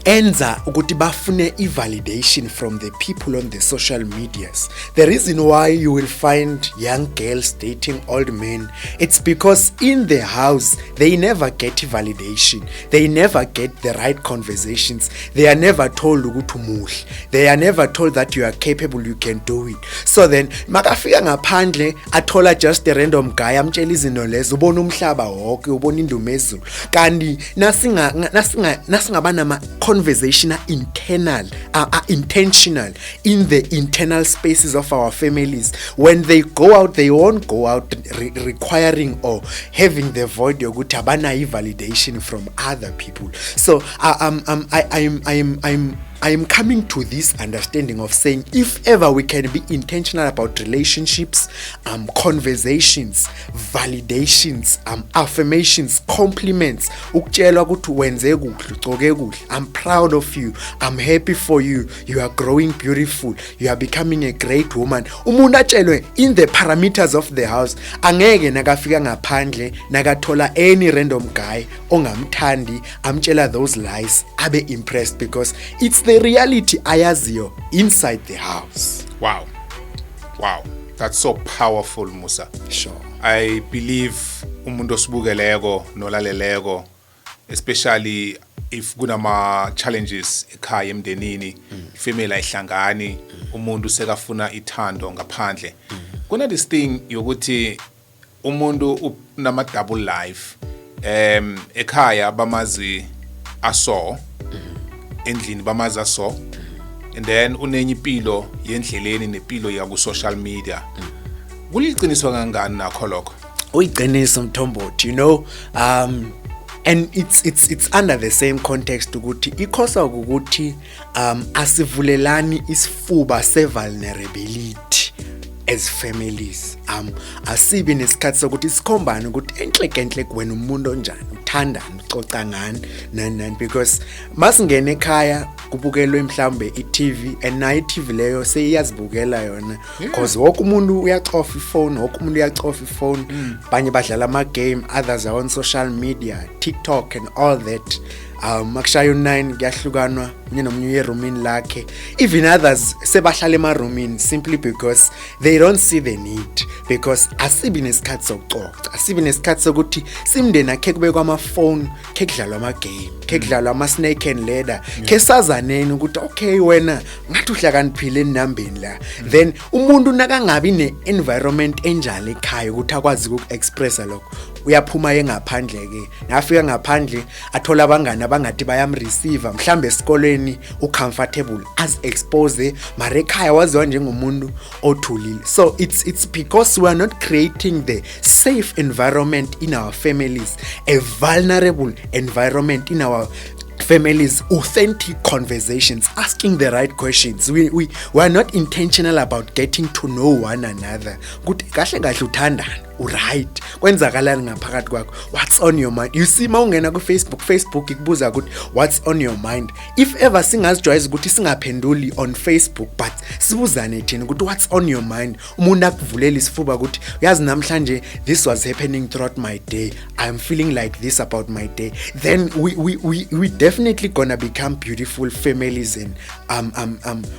enza ukuthi bafune i-validation from the people on the social medias. The reason why you will find young girls dating old men, it's because in the house they never get validation, they never get the right conversations, they are never told ukuthi umuhle, they are never told that you are capable, you can do it. So then makafika ngaphandle athola just a random guy amtshela izinto lezo, ubona umhlaba wonke, ubona indumezulu, kanti nasingaba nama conversation are intentional in the internal spaces of our families. When they go out, they won't go out requiring or having the void yokuthi abana validation from other people. So I am coming to this understanding of saying, if ever we can be intentional about relationships, conversations, validations, affirmations, compliments, ukutshelwa ukuthi wenze kuhle, ugcoke kuhle, I'm proud of you, I'm happy for you, you are growing beautiful, you are becoming a great woman. Umuntu atshelwe in the parameters of the house, angeke nakafika ngaphandle nakathola any random guy ongamthandi amtshela those lies abe impressed, because it's the reality ayaziyo inside the house. Wow, that's so powerful, Musa. Sure. I believe umuntu osibukeleko nolaleleko, especially if kunama challenges ekhaya emndenini, ifamily ayihlangani, umuntu sekafuna ithando ngaphandle. Kuna this thing yokuthi umuntu unama double life, ekhaya bamazi aso, endlini bamazi aso, and then unenye impilo yendleleni nepilo ya ku social media. Kuliqiniso kangani nakho lokho? Uyiqiniso Mthombothi, you know, and it's under the same context ukuthi ikhosa ukuthi asivulelani isifuba se vulnerability as families. Asibi nesikhathi sokuthi sikhombane ukuthi enhle wena umuntu onjani, uthandana, ucoca ngani nani, because masingena ekhaya kubukelwe mhlambe i-TV and nayo i-TV leyo seyiyazibukela yona, because wonke umuntu uyacofa ifone, wonke umuntu uyacofa ifone, banye badlala ama-game, others are on social media, TikTok and all that. Makushaya 9 kuyahlukanwa unye nomunye yerumini lakhe, even others sebahlala emarumini simply because they don't see the need, because asibi nesikhathi sokucoca, asibi nesikhathi sokuthi simndeni akhe kube kwama-phone, khe kudlalwa ama-game, khe kudlalwa ama-snake and ladder, khe sazaneni ukuthi okay wena ngathi uhlakaniphile enambeni la. Then umuntu nakangabi ne-environment enjalo ekhaya ukuthi akwazi uku-expressa lokho, uyaphuma engaphandle ke, nafika ngaphandle athola abangani abangathi bayamreceive, mhlambe esikoleni ucomfortable as expose, mara ekhaya waziwa njengomuntu othulile. So it's because we are not creating the safe environment in our families, a vulnerable environment in our families, authentic conversations, asking the right questions. We are not intentional about getting to know one another. Good kahle uthandana, right? Kwenzakalani ngaphakathi kwakho? What's on your mind? You see mawungena ku Facebook ikubuza ukuthi what's on your mind? If ever singazijwayeza ukuthi singaphenduli on Facebook, but sibuzane thina ukuthi what's on your mind? Umuntu akuvulela isifuba ukuthi uyazi namhlanje this was happening throughout my day, I'm feeling like this about my day. Then we definitely gonna become beautiful families, and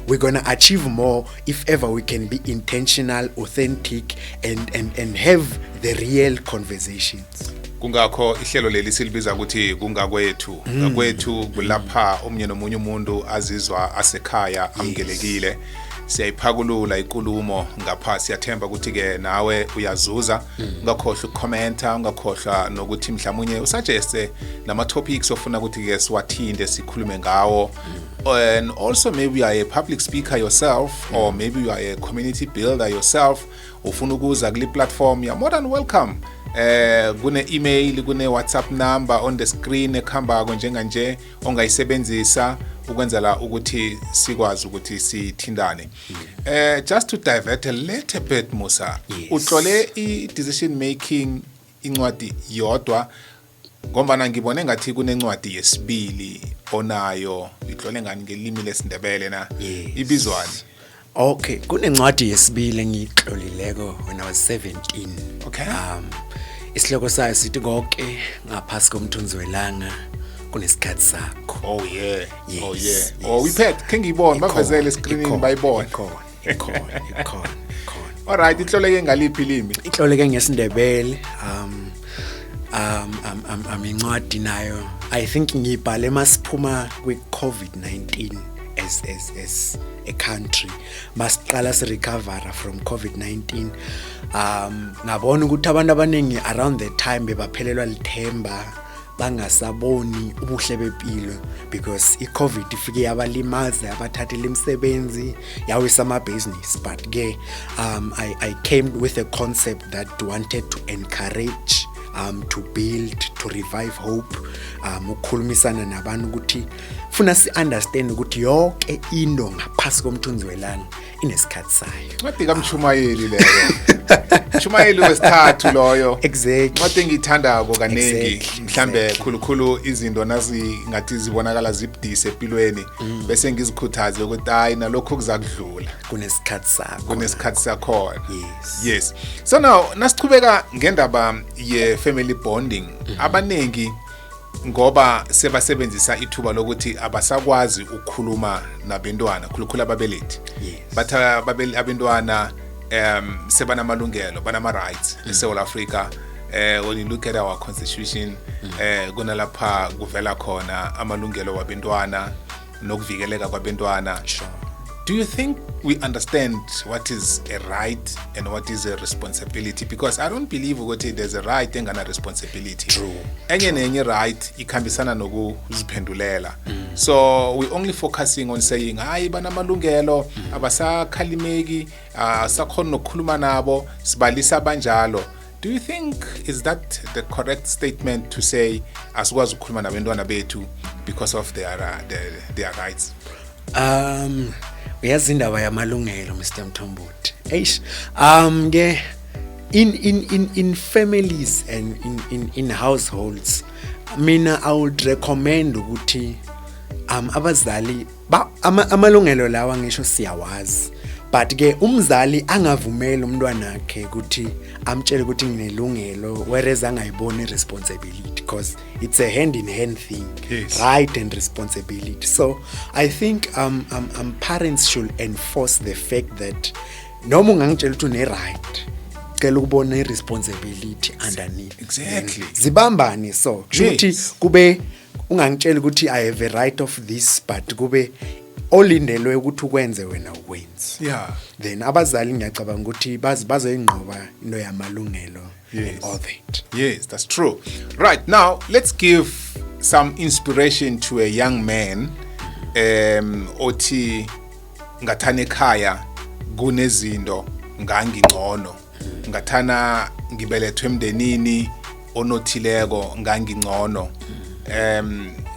we're gonna achieve more if ever we can be intentional, authentic, and have the real conversations. Kungakho ihlelo leli silibiza ukuthi kungakwethu, ngakwethu kulapha omnye nomunye umuntu azizwa asekhaya amgelekile. Siyayiphakulula inkulumo ngapha, siyathemba ukuthi ke nawe uyazuza. Ungakhohlwa ukucomenta, ungakhohlwa nokuthi mhlawumnye usuggest nama topics ofuna ukuthi ke siwathinde sikhulume ngawo. And also maybe you are a public speaker yourself, or maybe you are a community builder yourself, ufuna ukuza kule platform, you're more than welcome. kune email, kune WhatsApp number on the screen ekhambako njenganje ongayisebenzisa ukwenzela ukuthi sikwazi ukuthi sithindane. Just to divert a little bit, Musa, utlole i-decision making incwadi yodwa ngombana ngibone ngathi kunencwadi yesibili onayo itlole ngani ngelimi lesindebele na ibizwani? Okay, kunencwadi yesibili engiyitlolileko when I was 17. Okay. Isihloko sayo sithi konke ngaphasi komthunzi welanga kunesikhathi sakho. Oh yeah. Yes, Oh yeah. yes. Oh wiphethe ke ngibona bavezele screening bayibona. Ikhona. Alright, itloleke ngaliphi ilimi? Itloleke ngesindebele. Incwadi nayo I think ngibhale masiphuma kwi-COVID-19 as a country masiqala si-recover from COVID-19. Ngabona ukuthi abantu abaningi around the time bebaphelelwa lithemba bangasaboni ubuhle bempilo because i-COVID ifike yabalimaza yabathathela imisebenzi yawisa ama-business. But ke I came with a concept that wanted to encourage, to build, to revive hope, ukukhulumisana nabantu ukuthi funa si-understand ukuthi yonke into ngaphasi komthunzi welanga inesikhathi sayo. Ngathi kaMchumayeli leyo. Mchumayeli wesithathu loyo. Exactly. Ngathi ngithandako kanengi Exactly. mhlambe khulukhulu izinto nazi ngathi zibonakala zibudise empilweni bese ngizikhuthaze ukuthi hayi nalokho kuzakudlula. Kunesikhathi sakho. Kunesikhathi sakhona. Yes. So now nasiqhubeka ngendaba ye family bonding abanengi ngoba sebasebenzisa ithuba lokuthi abasakwazi ukukhuluma nabantwana khulukhulu ababelethi. Yes. Bathi abantwana sebanamalungelo banama rights eSouth Africa. When you look at our constitution kunalapha kuvela khona amalungelo wabantwana nokuvikeleka kwabantwana. Sure. Do you think we understand what is a right and what is a responsibility? Because I don't believe ukuthi there's a right and a responsibility. True. Enye nenye right ikhambisana nokuziphendulela. So we only focusing on saying hayi banamalungelo abasakhalimeki sakhona nokukhuluma nabo sibalisa abanjalo. Do you think is that the correct statement to say asikwazi ukukhuluma nabantwana bethu because of their rights? Uyazi indaba yamalungelo Mr. Mthombothi. Eish. Ke in families and in households mina I would recommend ukuthi abazali amalungelo lawa ngisho siyawazi. But ke umzali angavumela umntwana wakhe ukuthi amtshele ukuthi nginelungelo whereas angayiboni responsibility because it's a hand in hand thing. Yes. Right and responsibility. So I think parents should enforce the fact that noma ungangitshela ukuthi une right cela ukubona irresponsibility underneath. Exactly. Zibambane so ukuthi kube ungangitshela ukuthi I have a right of this but kube olindelwe ukuthi ukwenze wena ukwenze. Yeah. Then abazali ngiyacabanga ukuthi bazoyinqoba into yamalungelo and all that. Yes, that's true. Right, now let's give some inspiration to a young man othi ngathana ekhaya kunezinto ngangingcono. Ngathana ngibelethwe emndenini onothileko ngangingcono.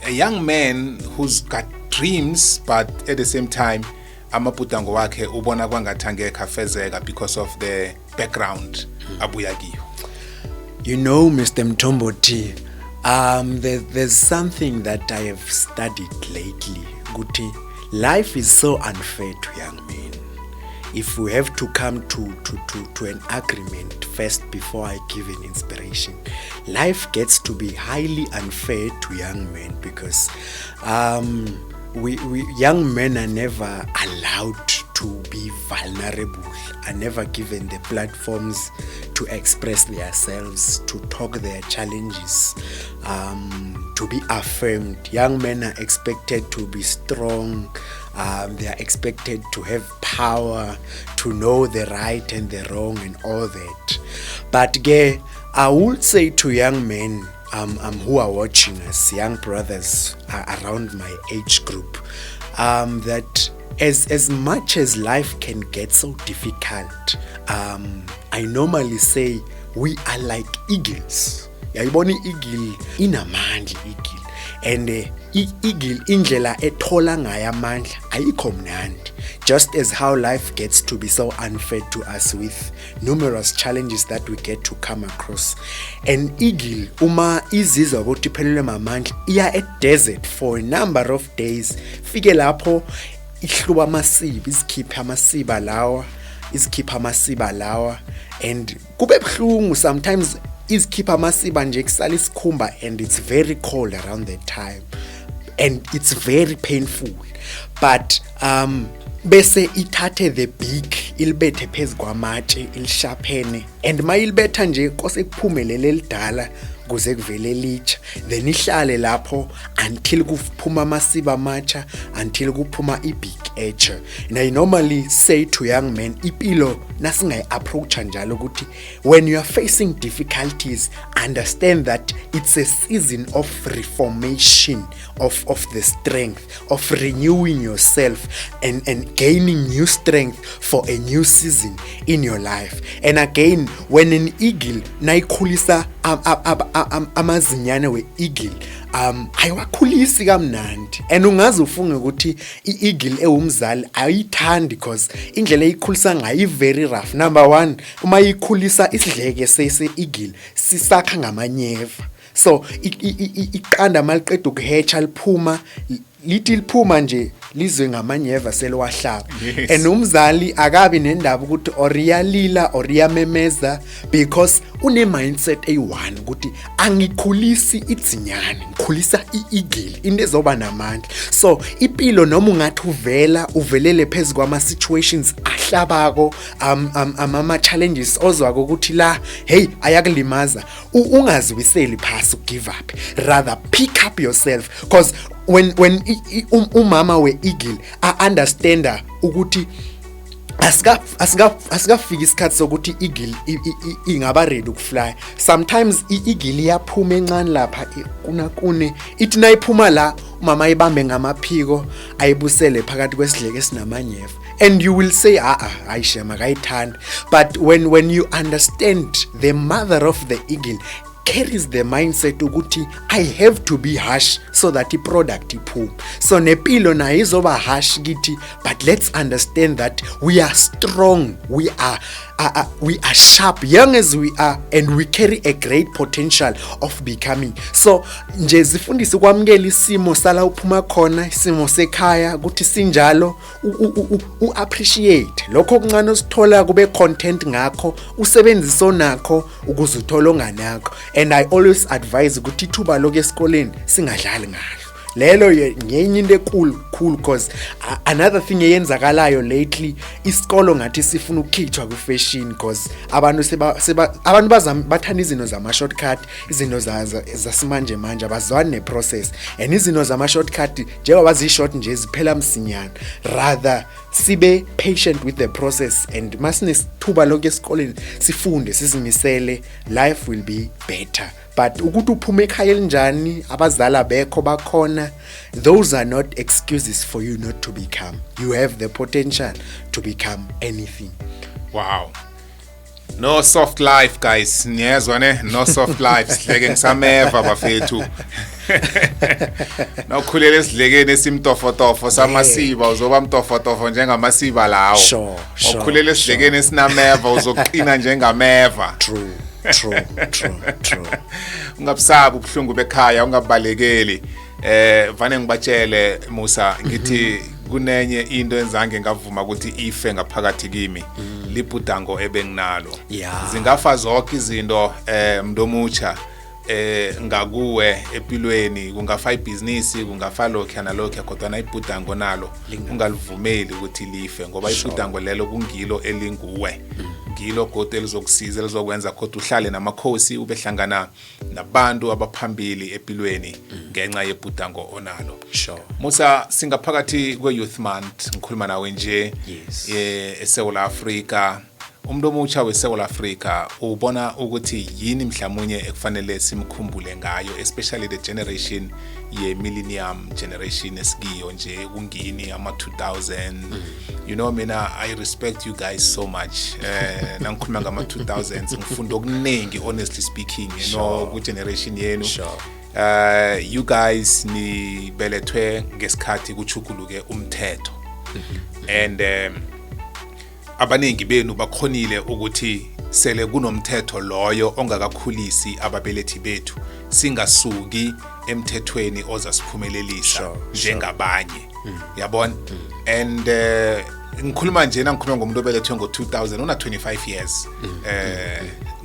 A young man who's got dreams but at the same time amabhudango wakhe ubona kwangathi angekho afezeka because of the background abuya kiyo. You know, Mr. Mthombothi, there's something that I have studied lately. Guti, life is so unfair to young men. If we have to come to an agreement first before I give an inspiration, life gets to be highly unfair to young men because we young men are never allowed to be vulnerable, are never given the platforms to express themselves, to talk their challenges, to be affirmed. Young men are expected to be strong. They are expected to have power, to know the right and the wrong and all that. But I would say to young men who are watching us, young brothers around my age group, that as much as life can get so difficult, I normally say we are like eagles. Yayibona i-eagle inamandla i-eagle, and i-eagle indlela ethola ngayo amandla ayikho mnandi. Just as how life gets to be so unfair to us with numerous challenges that we get to come across. An eagle, uma izizwa ukuthi iphelelwe mamandla, iya e-desert for a number of days. Fike lapho ihluba amasiba, izikhipha amasiba lawa, and kube buhlungu sometimes izikhipha amasiba nje kusala isikhumba, and it's very cold around that time, and it's very painful. But bese ithathe the beak ilibethe phezu kwamatshe ilishaphene, and mayilibetha nje kose kuphumelele elidala kuze kuvele litsha, then ihlale lapho until kuphuma amasiba amatsha, until kuphuma i-beak etsha. And I normally say to young men, ipilo nasingayi approach njalo ukuthi when you are facing difficulties, understand that it's a season of reformation of the strength, of renewing yourself and gaining new strength for a new season in your life. And again, when an eagle nayikhulisa amazinyane we-eagle, ayiwakhulisi kamnandi, and ungaze ufunge ukuthi i-eagle ewumzali ayithandi because indlela eyikhulisa ngayo very rough. Number one, uma yikhulisa isidleke se-eagle sisakha ngamanyeva, so iqanda maliqeda ukuhecha liphuma liphuma nje lizwe ngamanyeva seliwahlaba. Yes. And umzali akabi nendaba ukuthi oriyalila oriyamemeza, because une mindset eyi-one ukuthi angikhulisi idzinyane, ngikhulisa i-eagle, into ezoba namandla. So ipilo noma ungathi uvelele phezu kwama-situations ahlabako, ama-challenges ozwako ukuthi la hey ayakulimaza, ungaziwiseli phasi ugive up, rather pick up yourself, because when umama we-eagle understanda ukuthi asikafika isikhathi sokuthi i-eagle ingaba ready ukufly. Sometimes i-eagle iyaphuma encane lapha kunakune, ithi nayiphuma la umama ayibambe ngamaphiko ayibusele phakathi kwesidleke esinamanyeva, and you will say hayi shema kayithanda. But when you understand, the mother of the eagle carries the mindset ukuthi I have to be harsh so that i-product iphume. So nepilo nayo izoba harsh kithi, but let's understand that we are strong, we are sharp, young as we are, and we carry a great potential of becoming. So nje zifundise ukwamukela isimo sala uphuma khona, isimo sekhaya ukuthi sinjalo, appreciate lokho okuncane osithola, kube content ngakho, usebenzise onakho ukuze uthole onganakho. And I always advise ukuthi ithuba lokho esikoleni singadlali ngalo. Lelo ngenye into cool because another thing eyenzakalayo lately, isikolo ngathi sifuna ukukhithwa ku-fashion because abantu bathanda izinto zama-shortcut, izinto zasimanje manje abazwani ne-process, and izinto zama-shortcut njengoba ziyi-short nje ziphela msinyana. Rather sibe patient with the process, and masinesithuba lokho esikoleni sifunde sizimisele, life will be better. But ukuthi uphume ekhaya elinjani, abazali bekho bakhona, those are not excuses for you not to become. You have the potential to become anything. Wow. No soft life, guys. Niyezwa ne? No soft life. Sidleke ngisameva bafethu. Nawukhulele esidlekeni esimtofotofo samasiba uzoba mtofotofo njengamasiba lawo. Sure. Ukhulele esidlekeni esinameva uzoqina njengameva. True. Ungabusabi ubuhlungu bekhaya, ungabalekeli. Vane ngibatshele Musa ngithi kunenye into enzange ngavuma ukuthi ife ngaphakathi kimi, libhudango ebenginalo. Zingafa zonke izinto mndomutsha ngakuwe empilweni, kungafa ibhizinisi, kungafa lokho nalokho, kodwa na ibhudango nalo ungalivumeli ukuthi life, ngoba ibhudango lelo kungilo elinguwe. Ngilo kodwa elizokusiza, elizokwenza kodwa uhlale namakhosi, ubehlangana nabantu abaphambili empilweni ngenxa yebhudango onalo. Musa, singaphakathi kwe-Youth Month, ngikhuluma nawe nje eSouth Africa. Umuntu omutsha weSouth Africa ubona ukuthi yini mhlawumnye ekufanele simkhumbule ngayo, especially the generation ye millennium generation esikiyo nje kungini ama 2000 You know, mina, I respect you guys so much. Nangikhuluma ngama 2000s ngifunda okuningi, honestly speaking, you know, ku generation yenu. You guys ni belethwe ngesikhathi kuchukuluke umthetho. And abaningi benu bakhonile ukuthi sele kunomthetho loyo ongakakhulisi ababelethi bethu singasuki emthethweni ozasiphumelelisa njengabanye. Yabona? And ngikhuluma nje nangikhuluma ngomuntu obelethwe ngo-2000 una 25 years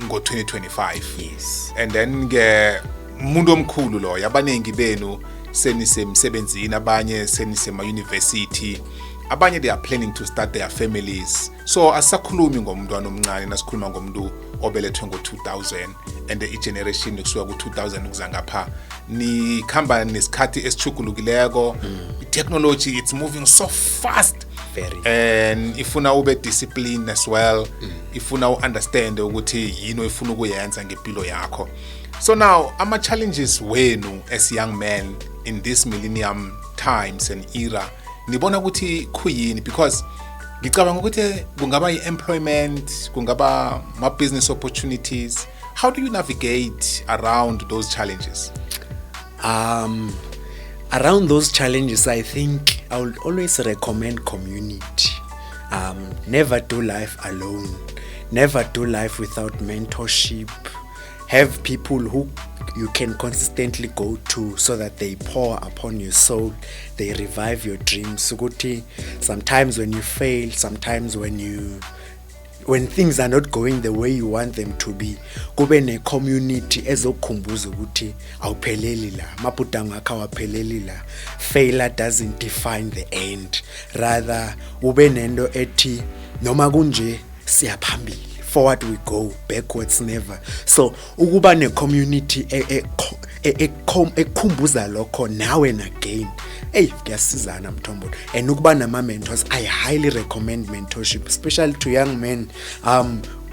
ngo-2025. Yes. And then ke umuntu omkhulu lo abaningi benu senisemsebenzini, abanye senisema university, abanye they are planning to start their families. So asakhulumi ngomntwana omncane nasikhuluma ngomuntu obelethwe ngo-2000 and the generation kusuka ku-2000 ukuza ngapha ni khamba nesikhathi esichukulukileko. Technology, it's moving so fast. Very. And ifuna ube discipline as well. Ifuna understand ukuthi yini ifuna ukuyenza ngempilo yakho. So now ama challenges wenu as young men in this millennium times and era nibona ukuthi khuyini, because ngicabanga ukuthi kungaba employment, kungaba ma business opportunities. How do you navigate around those challenges? Around those challenges, I think I would always recommend community. Never do life alone. Never do life without mentorship. Have people who you can consistently go to so that they pour upon your soul, they revive your dreams. Sukuti, sometimes when you fail, sometimes when things are not going the way you want them to be, kube ne community ezokukhumbuza ukuthi awupheleli la, mabhudanga akho awapheleli la. Failure doesn't define the end. Rather ube nento ethi noma kunje siyaphambili. Forward we go, backwards never. So ukuba ne community ekhumbuza lokho now and again, kuyasizana mthombo. And ukuba nama mentors, I highly recommend mentorship, especially to young men.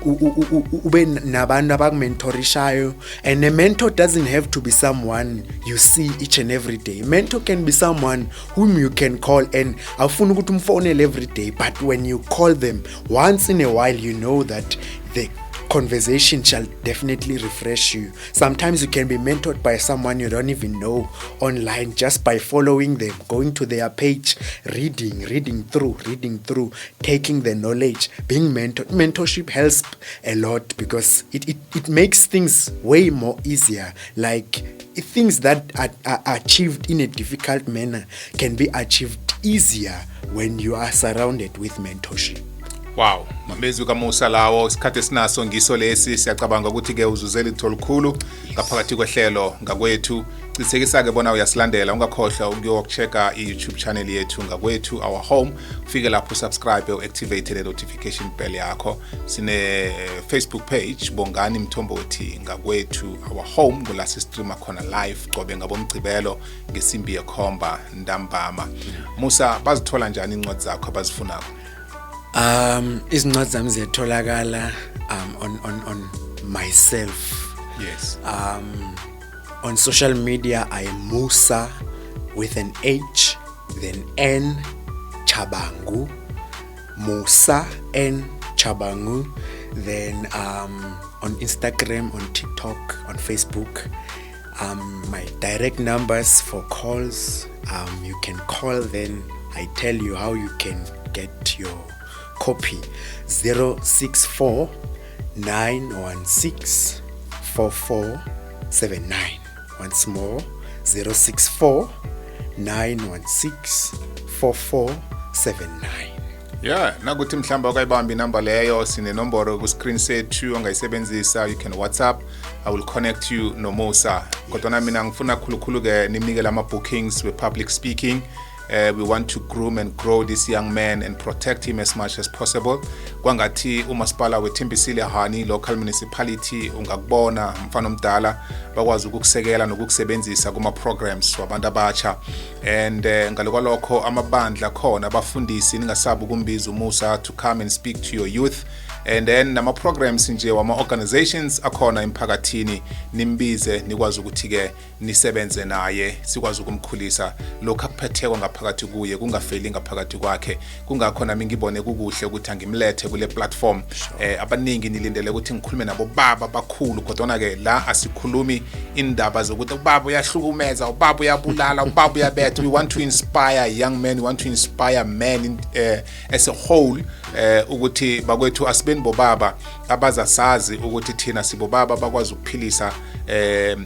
Ube nabantu abakumentorishayo, and a mentor doesn't have to be someone you see each and every day. A mentor can be someone whom you can call, and awufuni ukuthi umfonele every day, but when you call them once in a while, you know that the conversation shall definitely refresh you. Sometimes you can be mentored by someone you don't even know online, just by following them, going to their page, reading through, taking the knowledge, being mentored. Mentorship helps a lot because it makes things way more easier. Like things that are achieved in a difficult manner can be achieved easier when you are surrounded with mentorship. Wow, mabezi kaMusa lawo isikhathi sinaso ngiso lesi siyacabanga ukuthi ke uzuzela itholukhulu ngaphakathi kwehlelo ngakwethu. Qisekisa ke bona uyasilandela, ungakhohlwa ukuyochecka iYouTube channel yethu ngakwethu our home. Ufike lapho subscribe uactivate the notification bell yakho. Sine Facebook page Bongani Mthombothi ngakwethu our home, kula streama khona live qobe ngabomgcibelo ngesimbi yekhomba ntambama. Musa, bazithola njani incwadi zakho abazifunako? Izincwadi zami ziyatholakala on myself. Yes. On social media I am Musa with an H, then N Chabangu. Musa N Chabangu. Then on Instagram, on TikTok, on Facebook. My direct numbers for calls. You can call, then I tell you how you can get your copy. 064 916 4479. Once more, 064 916 4479. Yeah, nakuthi mhlamba ukayibamba inamba leyo, sine nomboro ku screen sethu ongayisebenzisa. You can WhatsApp, I will connect you no Musa. Kodwa mina ngifuna khulukhulu ke nimnikela ama bookings with public speaking. We want to groom and grow this young man and protect him as much as possible. Kwangathi umasipala weThembisile Hani local municipality ungakubona mfana omdala bakwazi ukukusekela nokukusebenzisa kuma programs wabantu abatsha. And ngalokwalokho amabandla khona abafundisi ningasabi ukumbiza uMusa to come and speak to your youth. And then nama programs nje wama organizations akhona emphakathini nimbize nikwazi ukuthi ke nisebenze naye sikwazi ukumkhulisa lokho akuphetheko ngaphakathi kuye kungafeli ngaphakathi kwakhe. Kungakho nami ngibone kukuhle ukuthi angimlethe kule platform. Abaningi nilindele ukuthi ngikhulume nabo baba bakhulu, kodwa ke la asikhulumi indaba zokuthi ubaba uyahlukumeza, ubaba uyabulala, ubaba uyabetha. We want to inspire young men, we want to inspire men as a whole, ukuthi bakwethu asibeni bobaba abazasazi ukuthi thina sibobaba bakwazi ukuphilisa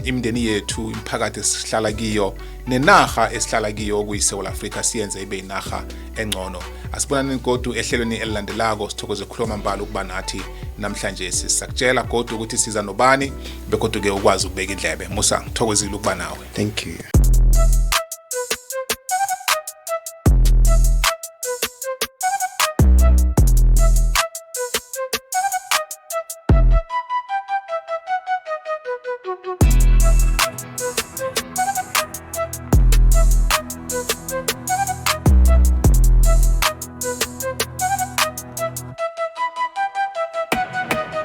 imindeni yethu, imphakathi esihlala kiyo, nenaha esihlala kiyo okuyiSouth Africa siyenze ibe inaha engcono. Asibonane ngodu ehlelweni elilandelako, sithokoze ukukhuluma mbala ukuba nathi namhlanje sisakutshela godu ukuthi siza nobani begodu ke ukwazi ukubeka indlebe. Musa, ngithokozile ukuba nawe. Thank you.